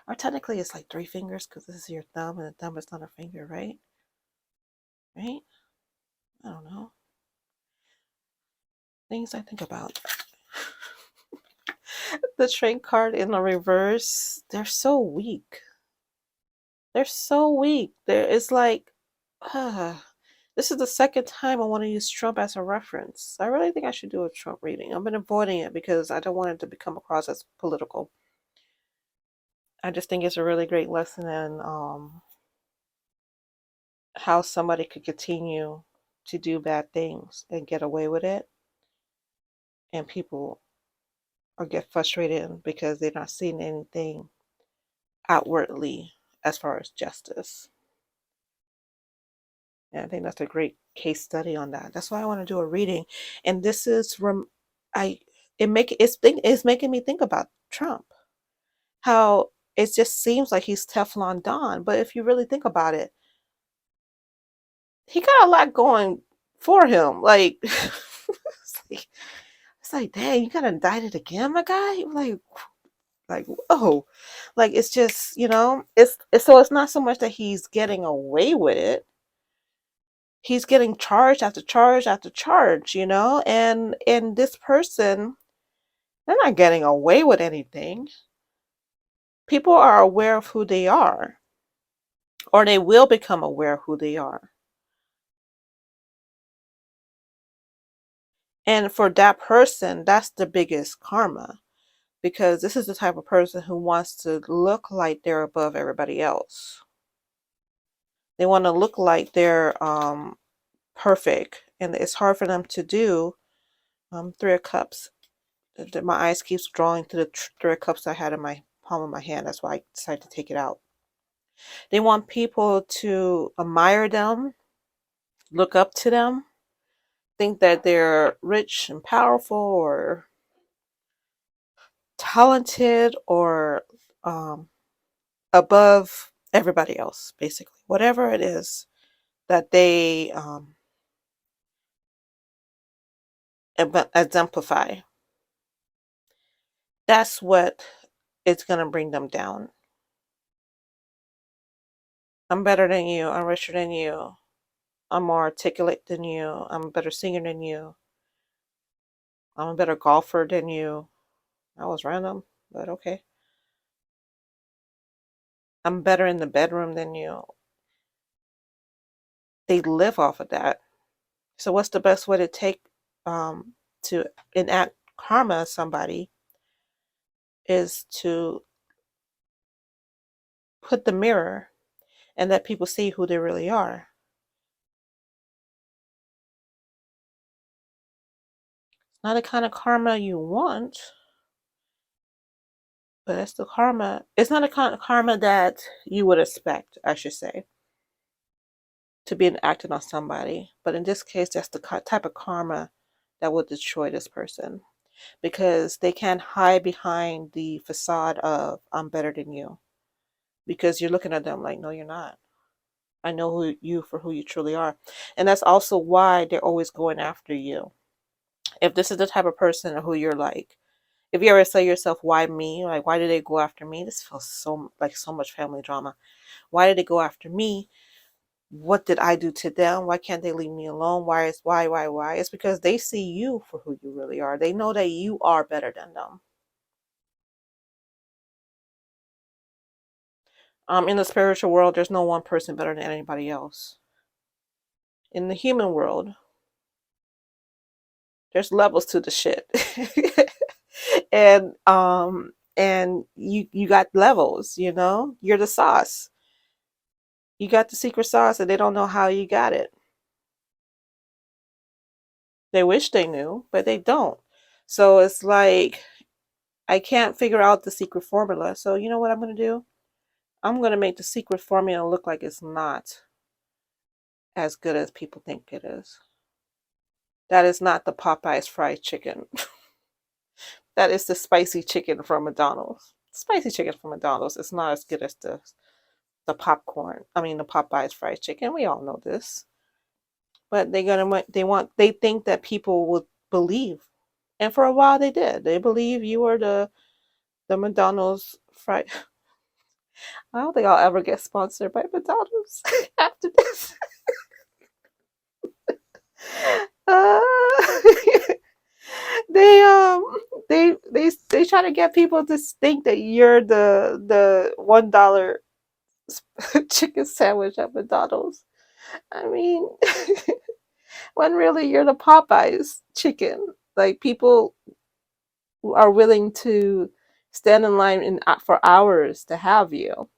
Or technically it's like three fingers because this is your thumb and the thumb is not a finger, right? Right? I don't know. Things I think about. The Train card in the reverse, they're so weak. They're so weak. It's like, this is the second time I want to use Trump as a reference. I really think I should do a Trump reading. I've been avoiding it because I don't want it to become across as political. I just think it's a really great lesson in how somebody could continue to do bad things and get away with it, and people or get frustrated because they're not seeing anything outwardly as far as justice. And I think that's a great case study on that. That's why I want to do a reading. And this is it's making me think about Trump. How it just seems like he's Teflon Don, but if you really think about it, he got a lot going for him. Like it's like, dang, you got indicted again, my guy. Like whoa, like it's just it's so it's not so much that he's getting away with it. He's getting charge after charge after charge, and this person, they're not getting away with anything. People are aware of who they are, or they will become aware of who they are. And for that person, that's the biggest karma, because this is the type of person who wants to look like they're above everybody else. They want to look like they're perfect, and it's hard for them to do. Three of Cups. My eyes keeps drawing to the Three of Cups I had in my palm of my hand. That's why I decided to take it out. They want people to admire them, look up to them. think that they're rich and powerful or talented or above everybody else, basically. Whatever it is that they exemplify, that's what it's going to bring them down. I'm better than you. I'm richer than you. I'm more articulate than you. I'm a better singer than you. I'm a better golfer than you. That was random, but okay. I'm better in the bedroom than you. They live off of that. So what's the best way to take to enact karma on somebody is to put the mirror and let people see who they really are. It's not the kind of karma you want, but it's the karma. It's not a kind of karma that you would expect, I should say, to be enacted on somebody. But in this case, that's the type of karma that will destroy this person because they can't hide behind the facade of I'm better than you because you're looking at them like, no, you're not. I know who you for who you truly are. And that's also why they're always going after you. If this is the type of person who you're like, if you ever say to yourself, why me? Like, why did they go after me? This feels so like so much family drama. Why did they go after me? What did I do to them? Why can't they leave me alone? Why? It's because they see you for who you really are. They know that you are better than them. In the spiritual world, there's no one person better than anybody else. In the human world, there's levels to the shit. And you got levels, you know? You're the sauce. You got the secret sauce and they don't know how you got it. They wish they knew, but they don't. So it's like I can't figure out the secret formula. So you know what I'm going to do? I'm going to make the secret formula look like it's not as good as people think it is. That is not the Popeyes fried chicken. That is the spicy chicken from McDonald's. Spicy chicken from McDonald's is not as good as the popcorn. I mean the Popeyes fried chicken. We all know this. But they think that people would believe. And for a while they did. They believe you were the McDonald's fried. I don't think I'll ever get sponsored by McDonald's after this. Uh, they they try to get people to think that you're the $1 chicken sandwich at McDonald's. I mean, when really you're the Popeyes chicken. Like people are willing to stand in line for hours to have you.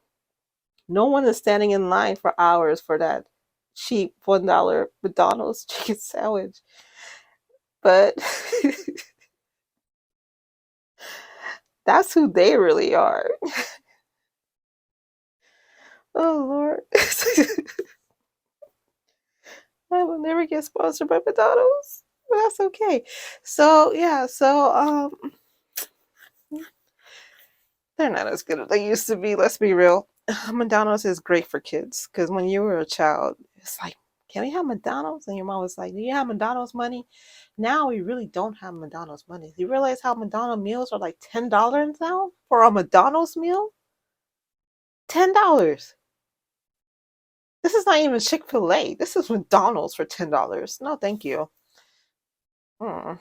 No one is standing in line for hours for that cheap $1 McDonald's chicken sandwich. But that's who they really are. Oh Lord. I will never get sponsored by McDonald's. But that's okay. So yeah, they're not as good as they used to be, let's be real. McDonald's is great for kids because when you were a child, it's like, can we have McDonald's? And your mom was like, do you have McDonald's money? Now we really don't have McDonald's money. Do you realize how McDonald's meals are like $10 now for a McDonald's meal? $10. This is not even Chick-fil-A. This is McDonald's for $10. No, thank you. Mm.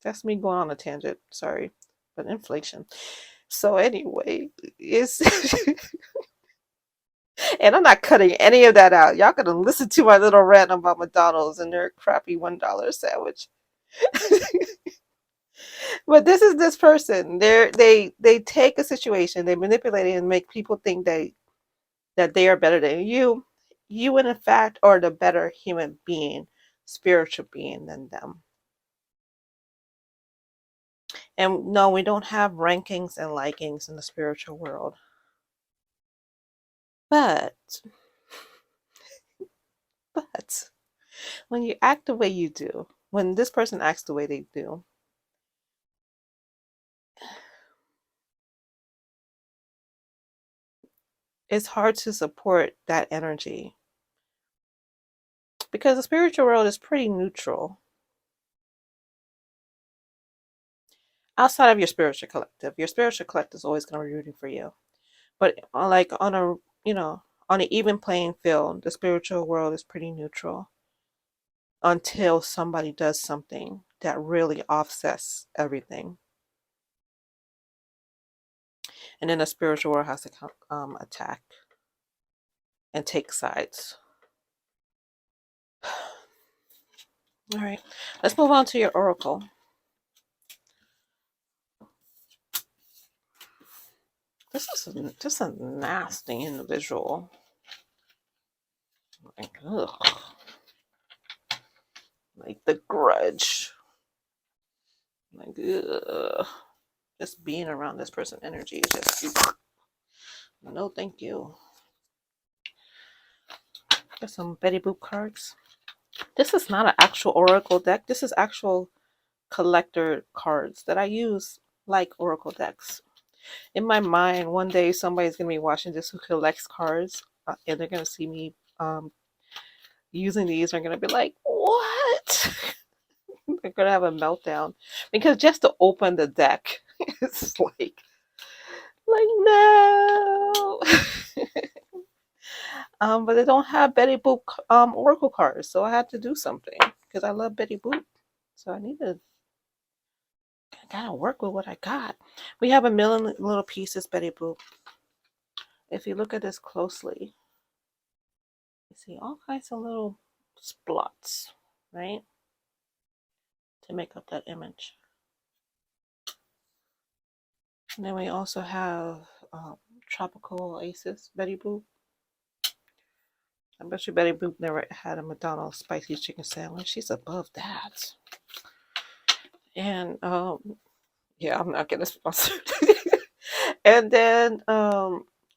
That's me going on a tangent. Sorry. But inflation. So anyway, it's and I'm not cutting any of that out. Y'all gonna listen to my little rant about McDonald's and their crappy $1 sandwich. But this is this person. They take a situation, they manipulate it and make people think that they are better than you. You in fact are the better human being, spiritual being than them. And no, we don't have rankings and likings in the spiritual world. But When you act the way you do, when this person acts the way they do, it's hard to support that energy because the spiritual world is pretty neutral. Outside of your spiritual collective is always going to be rooting for you. But like on a, on an even playing field, the spiritual world is pretty neutral until somebody does something that really offsets everything. And then the spiritual world has to attack and take sides. All right, let's move on to your oracle. This is just a nasty individual. Like, ugh. Like the grudge. Like, ugh. Just being around this person energy is just, no thank you. Got some Betty Boop cards. This is not an actual oracle deck. This is actual collector cards that I use like oracle decks. In my mind, one day somebody's going to be watching this who collects cards, and they're going to see me using these. Are going to be like, what? They're going to have a meltdown. Because just to open the deck, it's like no. But they don't have Betty Boop oracle cards, so I had to do something because I love Betty Boop. So I gotta work with what I got. We have a million little pieces, Betty Boop. If you look at this closely, you see all kinds of little splots, right? To make up that image. And then we also have Tropical Oasis, Betty Boop. I bet you Betty Boop never had a McDonald's spicy chicken sandwich. She's above that. And yeah, I'm not getting sponsored. And then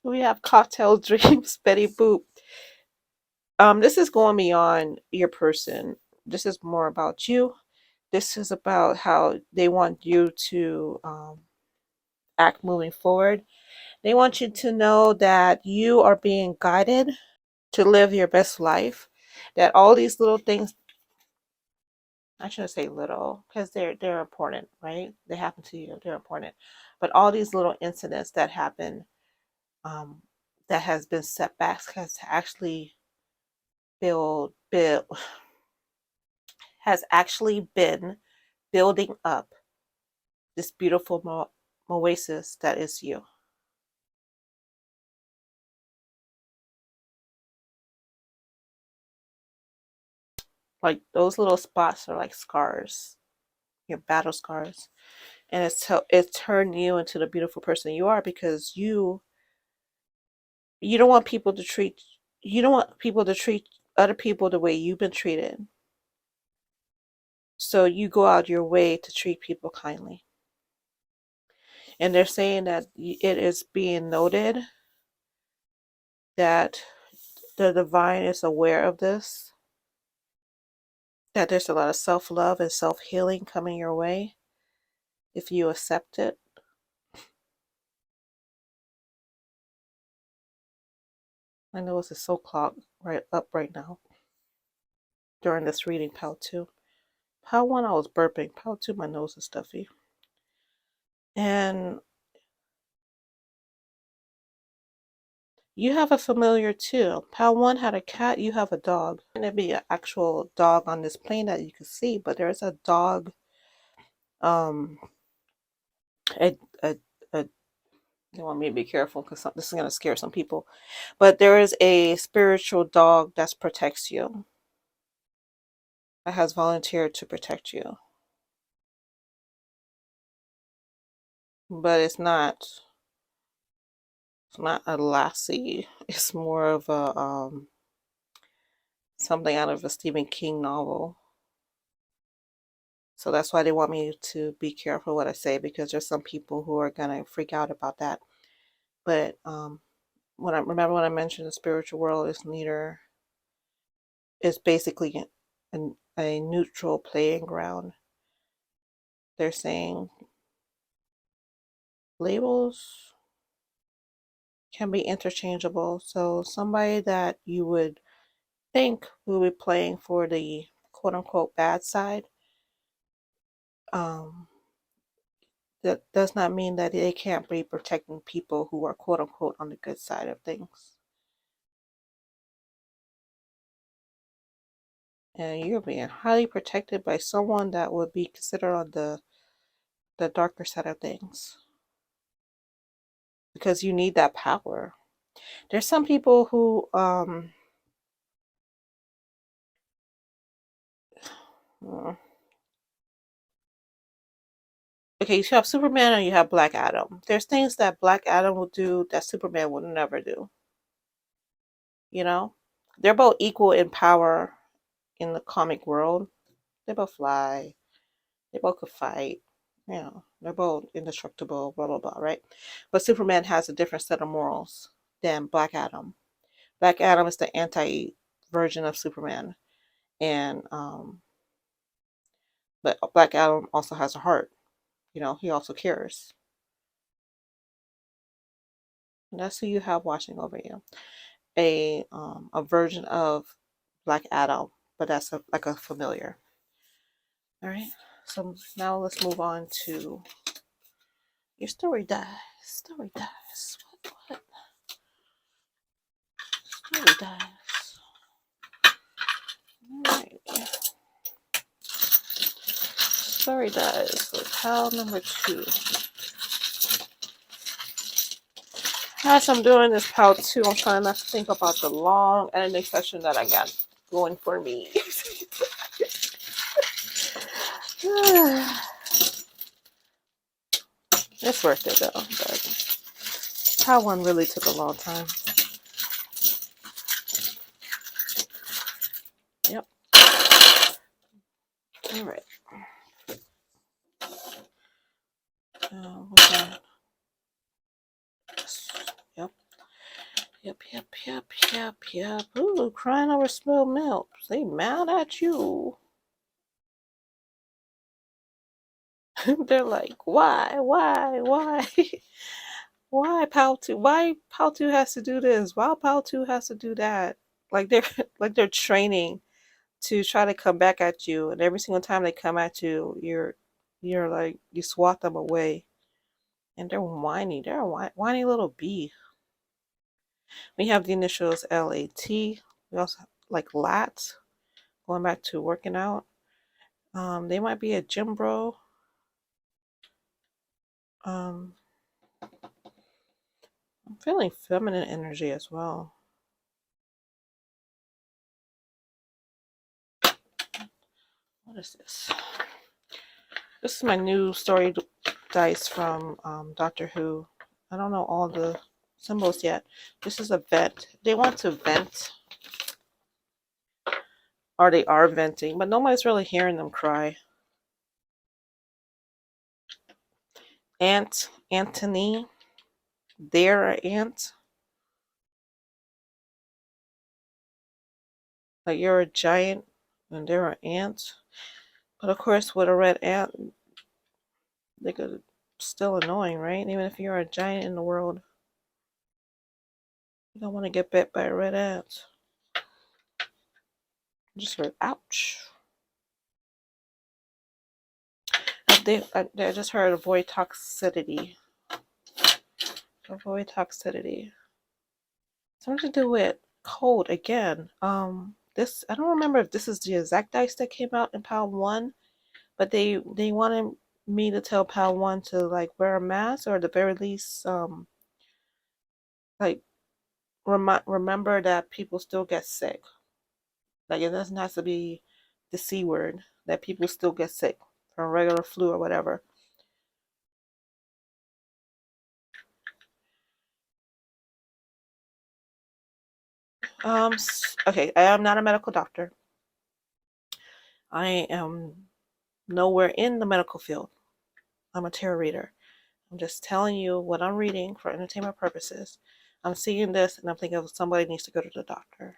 we have Cocktail Dreams, Betty Boop. This is going beyond your person. This is more about you. This is about how they want you to act moving forward. They want you to know that you are being guided to live your best life. That all these little things, I shouldn't say little, because they're important, right? They happen to you. They're important. But all these little incidents that happen, that has been setbacks, has actually build has actually been building up this beautiful oasis that is you. Like those little spots are like scars, your battle scars, and it's turned you into the beautiful person you are because you don't want people to treat other people the way you've been treated. So you go out your way to treat people kindly. And they're saying that it is being noted that the divine is aware of this, that there's a lot of self-love and self-healing coming your way if you accept it. My nose is so clogged right now during this reading, Pal 2. Pal 1, I was burping. Pal 2, my nose is stuffy. And you have a familiar too. Pal 1 had a cat, you have a dog. And there'd be an actual dog on this plane that you can see, but there's a dog, um, a, a, a you want me to be careful because this is going to scare some people. But there is a spiritual dog that protects you, that has volunteered to protect you. But it's not a lassie. It's more of a something out of a Stephen King novel. So that's why they want me to be careful what I say, because there's some people who are gonna freak out about that. But remember when I mentioned the spiritual world is basically a neutral playing ground. They're saying labels can be interchangeable. So somebody that you would think will be playing for the quote unquote bad side, that does not mean that they can't be protecting people who are quote unquote on the good side of things. And you're being highly protected by someone that would be considered on the darker side of things. Because you need that power. There's some people who okay, you have Superman and you have Black Adam. There's things that Black Adam will do that Superman would never do. You know? They're both equal in power in the comic world. They both fly. They both could fight. You know, they're both indestructible, blah, blah, blah, right? But Superman has a different set of morals than Black Adam. Black Adam is the anti version of Superman. And, but Black Adam also has a heart. You know, he also cares. And that's who you have watching over you. A version of Black Adam, but that's like a familiar. All right. So now let's move on to your story dice. Story dice. What? Story dice. All right. Story dice. So pile number 2. As I'm doing this pile 2, I'm trying not to think about the long ending session that I got going for me. It's worth it though, but pile 1 really took a long time. Yep. All right. What's that? Yep. Yep. Ooh, crying over spilled milk. They mad at you. They're like, why? Why Pal 2? Why Pal 2 has to do this? Why Pal 2 has to do that? Like they're training to try to come back at you, and every single time they come at you, you're like you swat them away. And they're whiny. They're a whiny little bee. We have the initials LAT. We also have, like LAT, going back to working out. They might be a gym bro. I'm feeling feminine energy as well. What is this? This is my new story dice from Doctor Who. I don't know all the symbols yet. This is a vent. They want to vent, or they are venting, but nobody's really hearing them cry. Anthony, they're ant. Like you're a giant and they're an ant. But of course, with a red ant, they could still annoying, right? Even if you're a giant in the world, you don't want to get bit by a red ant. Just heard, ouch. I just heard avoid toxicity. Avoid toxicity. Something to do with cold again. This I don't remember if this is the exact dice that came out in Pal 1, but they wanted me to tell Pal 1 to like wear a mask, or at the very least, like remember that people still get sick. Like it doesn't have to be the C word, that people still get sick from regular flu or whatever. Okay, I am not a medical doctor. I am nowhere in the medical field. I'm a tarot reader. I'm just telling you what I'm reading for entertainment purposes. I'm seeing this and I'm thinking somebody needs to go to the doctor.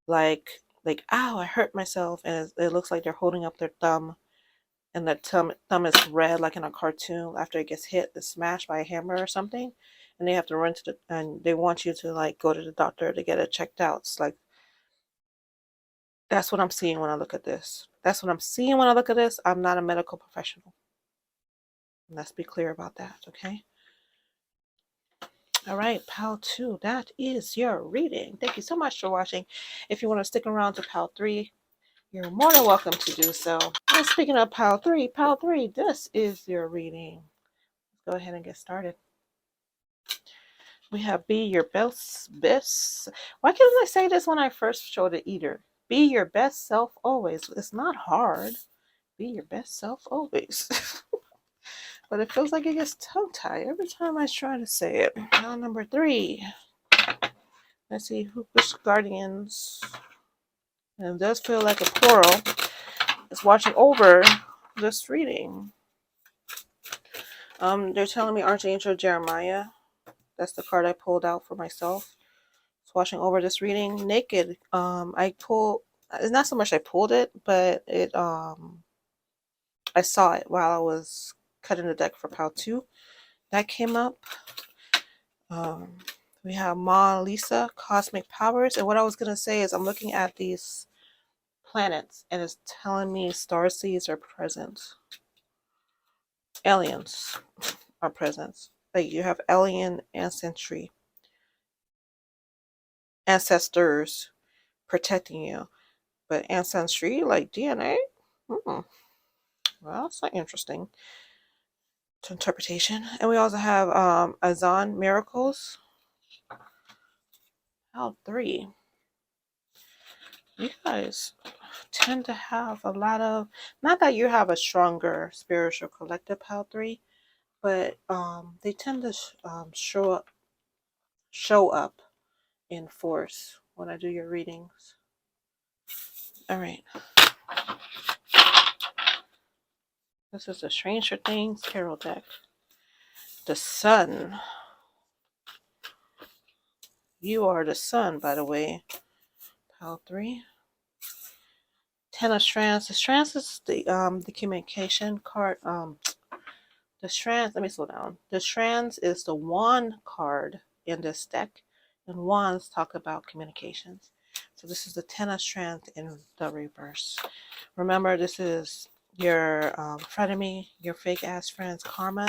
Like like, ow, I hurt myself, and it looks like they're holding up their thumb, and the thumb is red like in a cartoon after it gets hit, it's smashed by a hammer or something, and they have to run to and they want you to like go to the doctor to get it checked out. It's like, that's what I'm seeing when I look at this. That's what I'm seeing when I look at this. I'm not a medical professional. Let's be clear about that, okay? All right, Pal 2, that is your reading. Thank you so much for watching. If you want to stick around to Pal 3, you're more than welcome to do so. And speaking of Pal 3, this is your reading. Let's go ahead and get started. We have be your best. Why couldn't I say this when I first showed the eater? Be your best self always. It's not hard. Be your best self always. But it feels like it gets tongue-tied every time I try to say it. Now, number 3. Let's see which guardians. And it does feel like a plural is watching over this reading. They're telling me Archangel Jeremiah. That's the card I pulled out for myself. It's watching over this reading. Naked. I pulled. It's not so much I pulled it, but it. I saw it while I was cutting the deck for Pal 2. That came up. We have Ma Lisa, Cosmic Powers. And what I was going to say is I'm looking at these planets and it's telling me starseeds are present. Aliens are present. Like you have alien ancestors protecting you. But ancestry, like DNA? Well, that's not interesting to interpretation. And we also have Azan Miracles. Pal 3. You guys tend to have a lot of, not that you have a stronger spiritual collective, Pal 3, but they tend to show up in force when I do your readings. All right. This is the Stranger Things tarot deck. The Sun. You are the sun, by the way. Pal 3. Ten of Strands. The Strands is the communication card. The Strands, let me slow down. The Strands is the Wand card in this deck. And Wands talk about communications. So this is the Ten of Strands in the reverse. Remember, this is your frenemy, your fake ass friend's karma.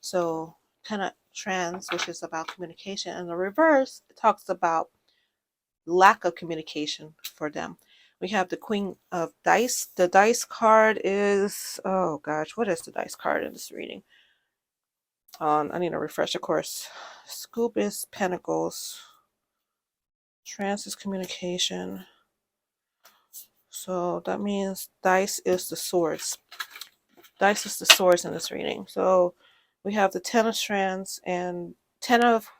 So Ten of Strands, which is about communication. And the reverse, it talks about lack of communication for them. We have the Queen of Dice. The Dice card is, oh gosh, what is the Dice card in this reading? I need a refresher course. Scoop is Pentacles. Trance is communication. So that means Dice is the swords. Dice is the swords in this reading. So we have the Ten of Strands and Ten of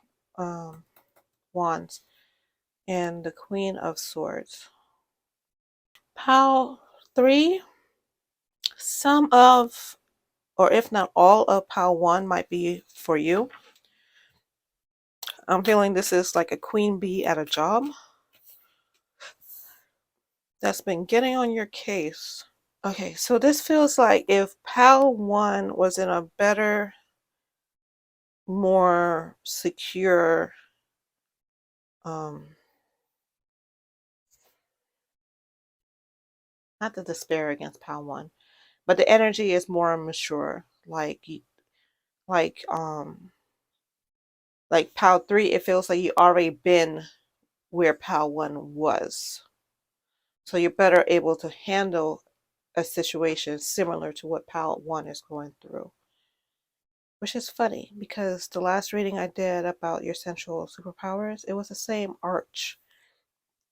Wands and the Queen of Swords. Pal 3. Some of, or if not all of Pal 1 might be for you. I'm feeling this is like a queen bee at a job that's been getting on your case. Okay, so this feels like if Pal 1 was in a better, more secure, not the despair against Pal 1, but the energy is more mature. Like Pal 3, it feels like you already been where Pal 1 was. So you're better able to handle a situation similar to what Pal 1 is going through. Which is funny because the last reading I did about your sensual superpowers, it was the same arch.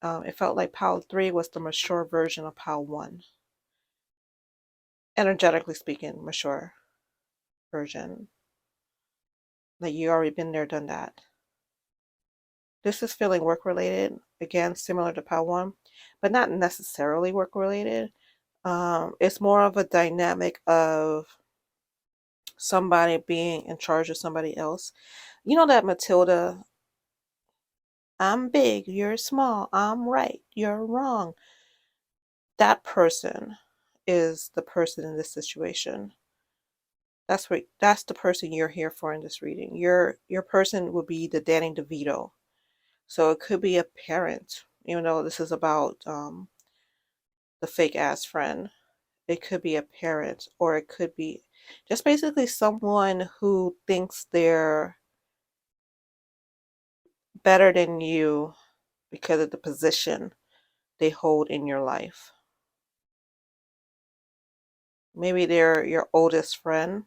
It felt like Pal 3 was the mature version of Pal 1. Energetically speaking, mature version. Like you already been there, done that. This is feeling work related, again, similar to Pal 1, but not necessarily work related. It's more of a dynamic of somebody being in charge of somebody else. You know that Matilda I'm big, you're small, I'm right, you're wrong. That person is the person in this situation. That's the person you're here for in this reading. Your person will be the Danny DeVito. So it could be a parent, even though this is about the fake ass friend. It could be a parent, or it could be just basically someone who thinks they're better than you because of the position they hold in your life. Maybe they're your oldest friend.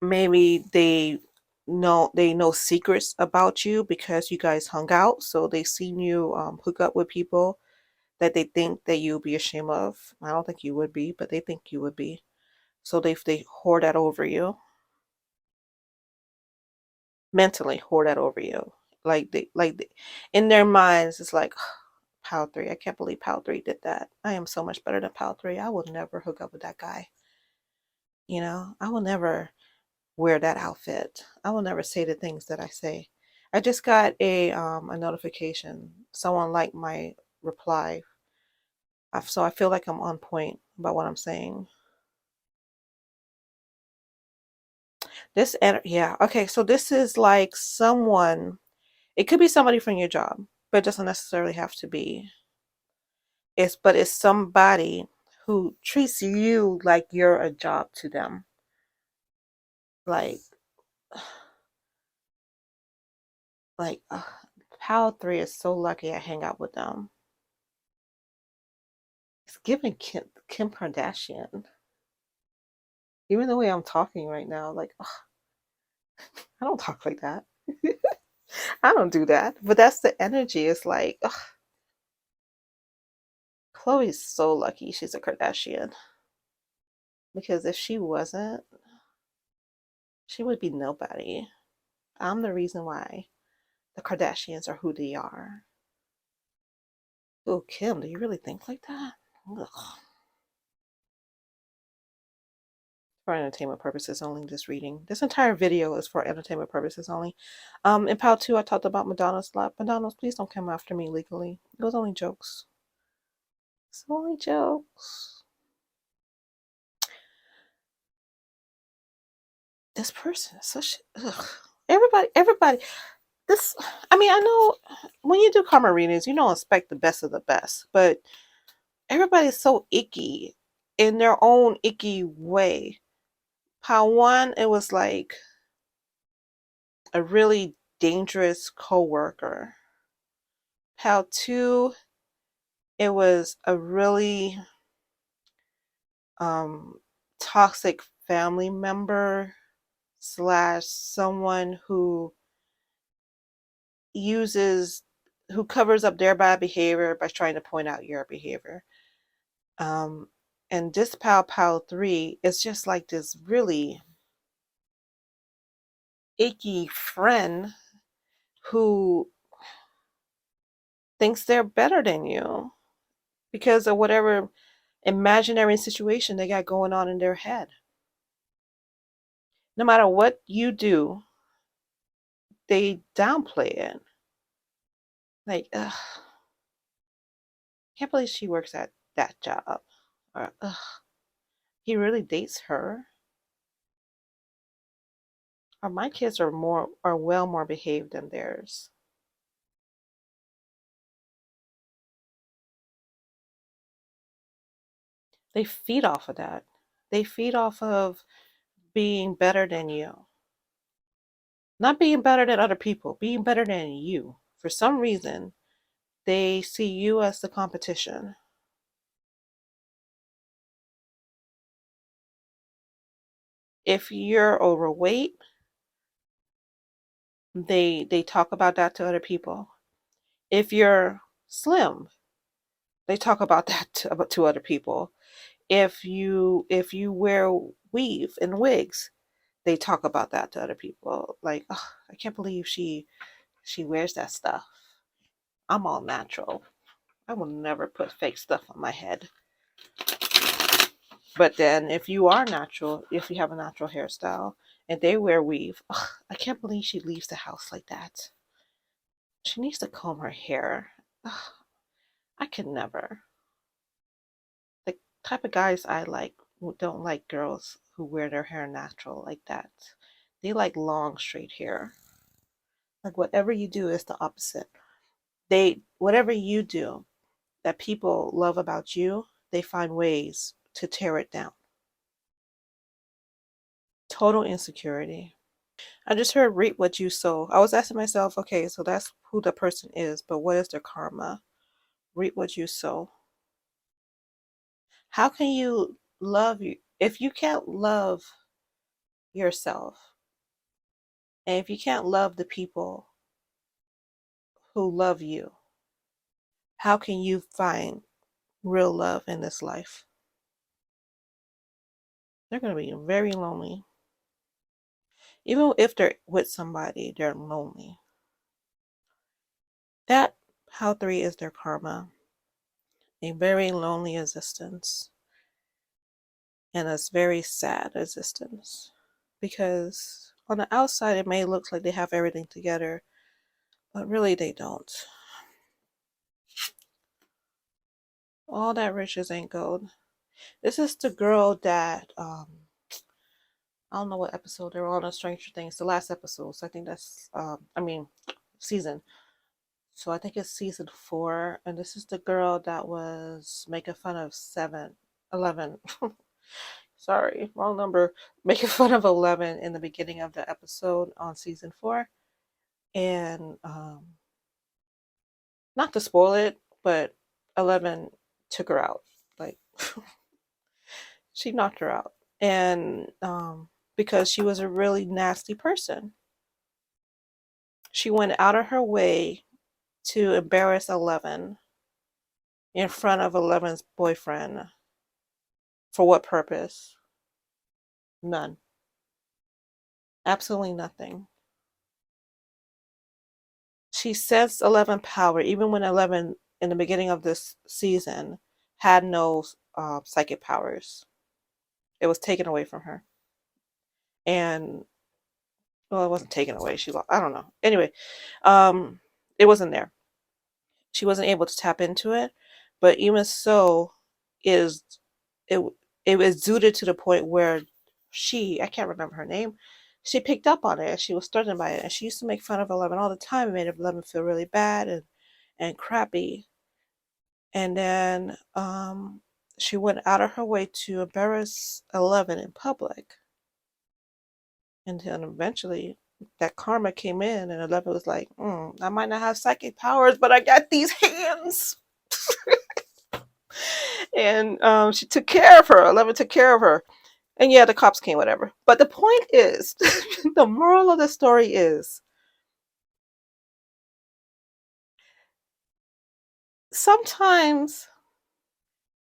Maybe they know secrets about you because you guys hung out, so they seen you hook up with people that they think that you'll be ashamed of. I don't think you would be, but they think you would be. So they hoard that over you, mentally hoard that over you. In their minds, it's like, Pal 3, I can't believe Pal 3 did that. I am so much better than Pal 3. I will never hook up with that guy. I will never wear that outfit. I will never say the things that I say. I just got a notification. Someone liked my reply. So I feel like I'm on point about what I'm saying. Yeah, okay, so this is like someone, it could be somebody from your job, but it doesn't necessarily have to be. But it's somebody who treats you like you're a job to them. Like, like, Pal 3 is so lucky I hang out with them. It's giving Kim Kardashian. Even the way I'm talking right now, like, ugh, I don't talk like that. I don't do that. But that's the energy. It's like, ugh, Chloe's so lucky she's a Kardashian. Because if she wasn't, she would be nobody. I'm the reason why the Kardashians are who they are. Oh, Kim, do you really think like that? Ugh. For entertainment purposes only, this reading. This entire video is for entertainment purposes only. In part 2, I talked about Madonna's lot. Madonna's, please don't come after me legally. It was only jokes. It's only jokes. This person is such, ugh. Everybody. This, I mean, I know when you do karma readings, you don't expect the best of the best, but everybody's so icky in their own icky way. How one, it was like a really dangerous coworker. How two, it was a really um, toxic family member slash someone uses who covers up their bad behavior by trying to point out your behavior. Um, and this Pal 3 is just like this really icky friend who thinks they're better than you because of whatever imaginary situation they got going on in their head. No matter what you do, they downplay it. Like, ugh, can't believe she works at that job. Or, ugh, he really dates her. Or my kids are well more behaved than theirs. They feed off of that. They feed off of being better than you. Not being better than other people, being better than you. For some reason, they see you as the competition. If you're overweight, they talk about that to other people. If you're slim, they talk about that to other people. If you wear weave and wigs, they talk about that to other people. Like, oh, I can't believe she wears that stuff. I'm all natural. I will never put fake stuff on my head. But then if you are natural, if you have a natural hairstyle and they wear weave, ugh, I can't believe she leaves the house like that. She needs to comb her hair. Ugh, I could never. The type of guys I like don't like girls who wear their hair natural like that. They like long, straight hair. Like whatever you do is the opposite. Whatever you do that people love about you, they find ways to tear it down. Total insecurity. I just heard reap what you sow. I was asking myself, okay, so that's who the person is, but what is their karma? Reap what you sow. How can you love you if you can't love yourself, and if you can't love the people who love you? How can you find real love in this life? They're going to be very lonely. Even if they're with somebody, they're lonely. That how three is their karma. A very lonely existence, and a very sad existence. Because on the outside, it may look like they have everything together, but really they don't. All that riches ain't gold. This is the girl that I don't know what episode they were on Stranger Things, the last episode. So I think that's season. So I think it's season 4, and this is the girl that was making fun of 11. Sorry, wrong number. Making fun of 11 in the beginning of the episode on season 4, and not to spoil it, but 11 took her out. Like she knocked her out, and because she was a really nasty person. She went out of her way to embarrass 11 in front of 11's boyfriend. For what purpose? None. Absolutely nothing. She sensed 11 power, even when 11 in the beginning of this season had no psychic powers. It was taken away from her. And, well, it wasn't taken away. She lost, I don't know. Anyway, it wasn't there. She wasn't able to tap into it. But even so, is it it exuded to the point where I can't remember her name, she picked up on it and she was threatened by it. And she used to make fun of 11 all the time. It made 11 feel really bad and crappy. And then she went out of her way to embarrass 11 in public. And then eventually that karma came in, and 11 was like, I might not have psychic powers, but I got these hands. And she took care of her. 11 took care of her. And yeah, the cops came, whatever. But the point is, the moral of the story is, sometimes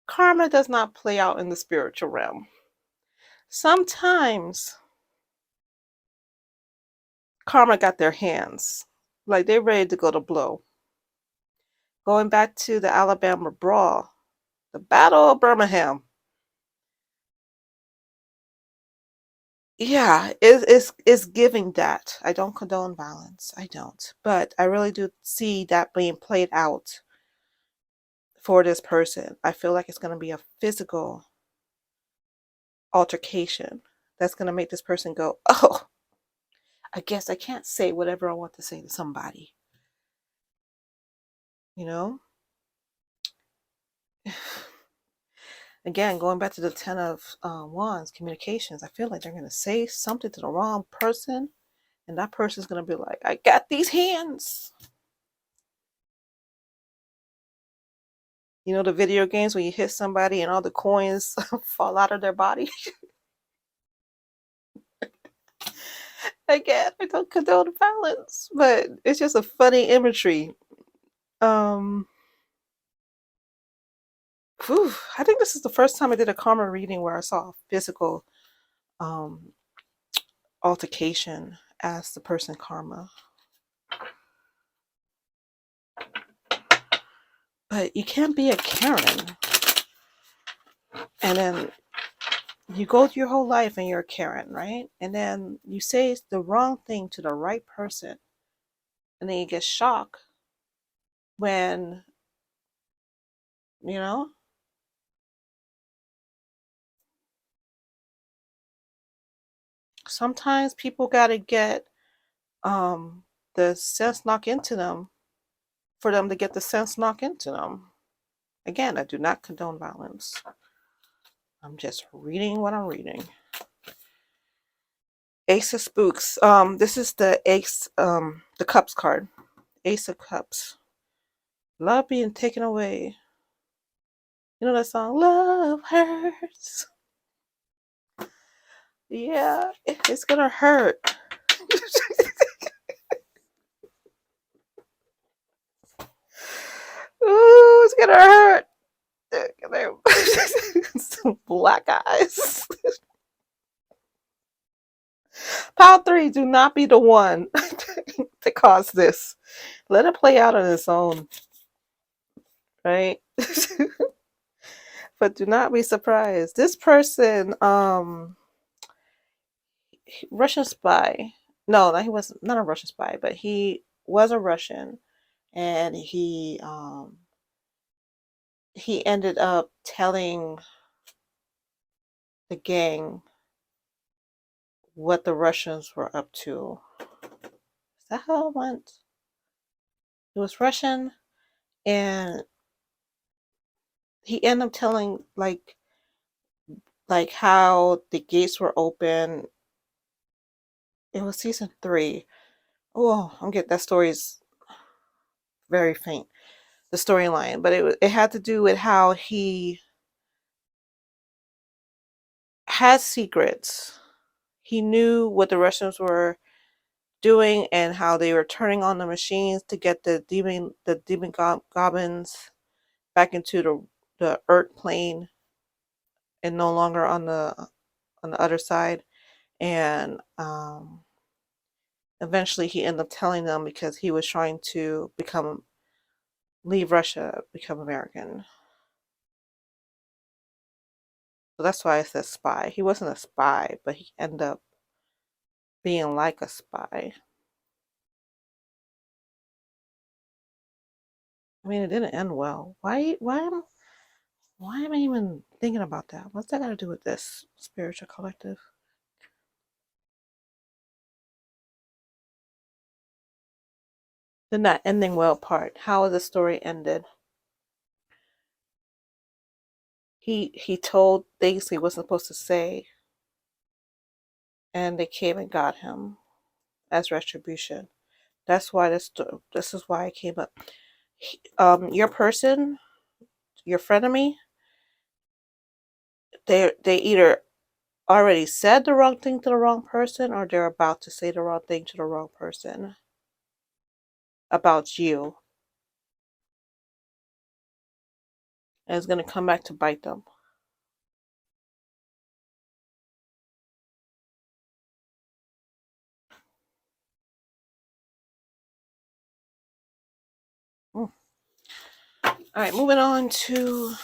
karma does not play out in the spiritual realm. Sometimes karma got their hands. Like they're ready to go to blow. Going back to the Alabama brawl, the Battle of Birmingham. Yeah, it's giving that. I don't condone violence. I don't. But I really do see that being played out for this person. I feel like it's going to be a physical altercation that's going to make this person go, oh, I guess I can't say whatever I want to say to somebody. You know? Again, going back to the 10 of Wands, communications, I feel like they're going to say something to the wrong person, and that person's going to be like, I got these hands. You know the video games when you hit somebody and all the coins fall out of their body? Again, I don't condone violence, but it's just a funny imagery. Um, I think this is the first time I did a karma reading where I saw a physical um, altercation as the person karma. But you can't be a Karen and then you go through your whole life and you're a Karen, right? And then you say the wrong thing to the right person, and then you get shocked when, you know, sometimes people got to get the sense knocked into them for them to get the sense knocked into them. Again, I do not condone violence. I'm just reading what I'm reading. Ace of Spooks. This is the Ace, the Cups card. Ace of Cups. Love being taken away. You know that song, Love Hurts. Yeah, it's gonna hurt. Ooh, it's gonna hurt. Some black eyes. Pile 3, do not be the one to cause this. Let it play out on its own, right? But do not be surprised. This person, Russian spy. No, he was not a Russian spy, but he was a Russian, and he ended up telling the gang what the Russians were up to. Is that how it went? He was Russian, and he ended up telling like how the gates were open. It was season 3. Oh, I'm getting that story's very faint. The storyline, but it had to do with how he had secrets. He knew what the Russians were doing and how they were turning on the machines to get the demon goblins back into the Earth plane and no longer on the other side. And eventually he ended up telling them because he was trying to leave Russia, become American. So that's why I said spy. He wasn't a spy, but he ended up being like a spy. I mean, it didn't end well. Why am I even thinking about that? What's that got to do with this spiritual collective? The not ending well part. How the story ended. He told things he wasn't supposed to say, and they came and got him as retribution. That's why this is why I came up. Your person, your frenemy, they either already said the wrong thing to the wrong person, or they're about to say the wrong thing to the wrong person about you, and it's gonna come back to bite them. Mm. All right, moving on to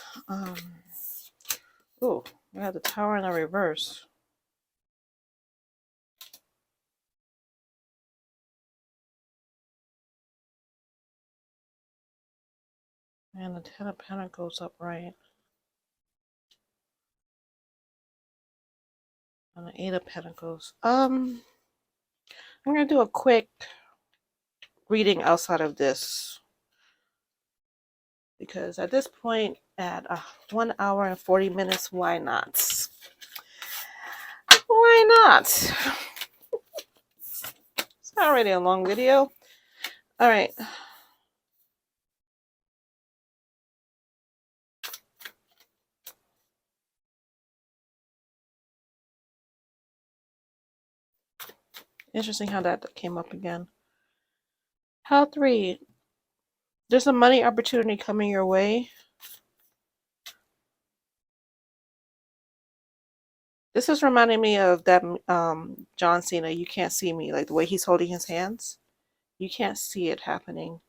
oh, we have the Tower in the reverse. And the Ten of Pentacles upright. And the Eight of Pentacles. I'm gonna do a quick reading outside of this, because at this point, at 1 hour and 40 minutes, why not? Why not? It's already a long video. All right. Interesting how that came up again. How 3. There's a money opportunity coming your way. This is reminding me of that John Cena, You Can't See Me, like the way he's holding his hands. You can't see it happening.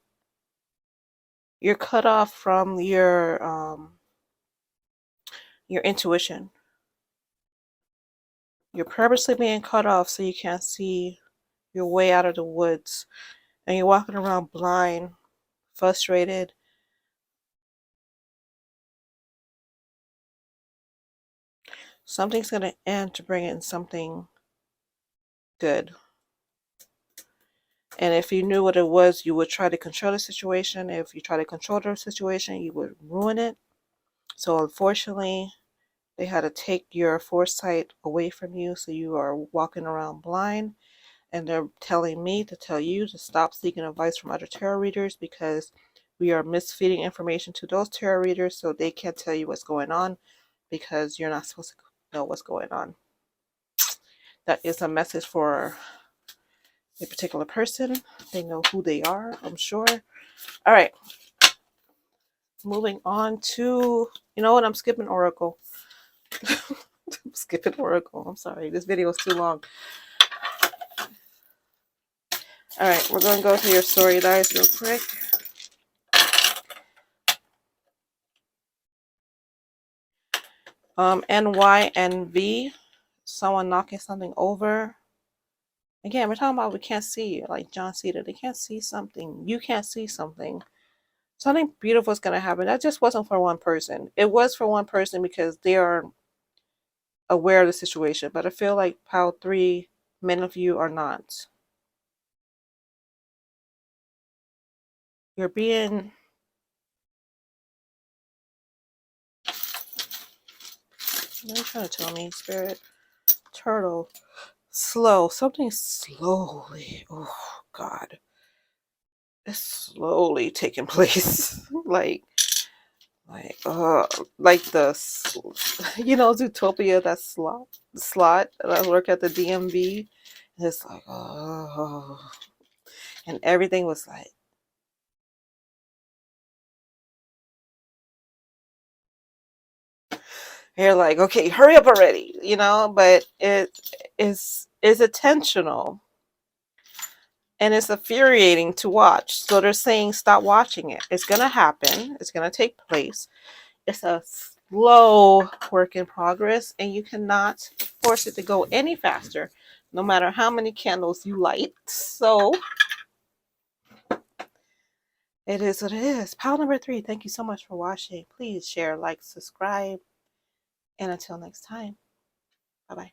You're cut off from your intuition. You're purposely being cut off so you can't see your way out of the woods. And you're walking around blind, frustrated. Something's going to end to bring in something good. And if you knew what it was, you would try to control the situation. If you try to control the situation, you would ruin it. So unfortunately, they had to take your foresight away from you, so you are walking around blind. And they're telling me to tell you to stop seeking advice from other tarot readers, because we are misfeeding information to those tarot readers so they can't tell you what's going on, because you're not supposed to know what's going on. That is a message for a particular person. They know who they are, I'm sure. All right. Moving on to, you know what? I'm skipping Oracle. I'm skipping Oracle. I'm sorry. This video is too long. All right. We're going to go to your story dice real quick. NYNV. Someone knocking something over. Again, we're talking about we can't see, like John Cena. They can't see something. You can't see something. Something beautiful is going to happen. That just wasn't for one person. It was for one person because they are aware of the situation. But I feel like pile 3, many of you are not. You're being... What are you trying to tell me, Spirit? Turtle. Slow. Something slowly. Oh, God. It's slowly taking place. like the, you know, Zootopia, that slot that work at the DMV. It's like, oh, and everything was like, you're like, okay, hurry up already, you know. But it is intentional, and it's infuriating to watch. So they're saying stop watching it. It's gonna happen. It's gonna take place. It's a slow work in progress, and you cannot force it to go any faster, no matter how many candles you light. So it is what it is. Pile number 3, thank you so much for watching. Please share, like, subscribe, and until next time, bye-bye.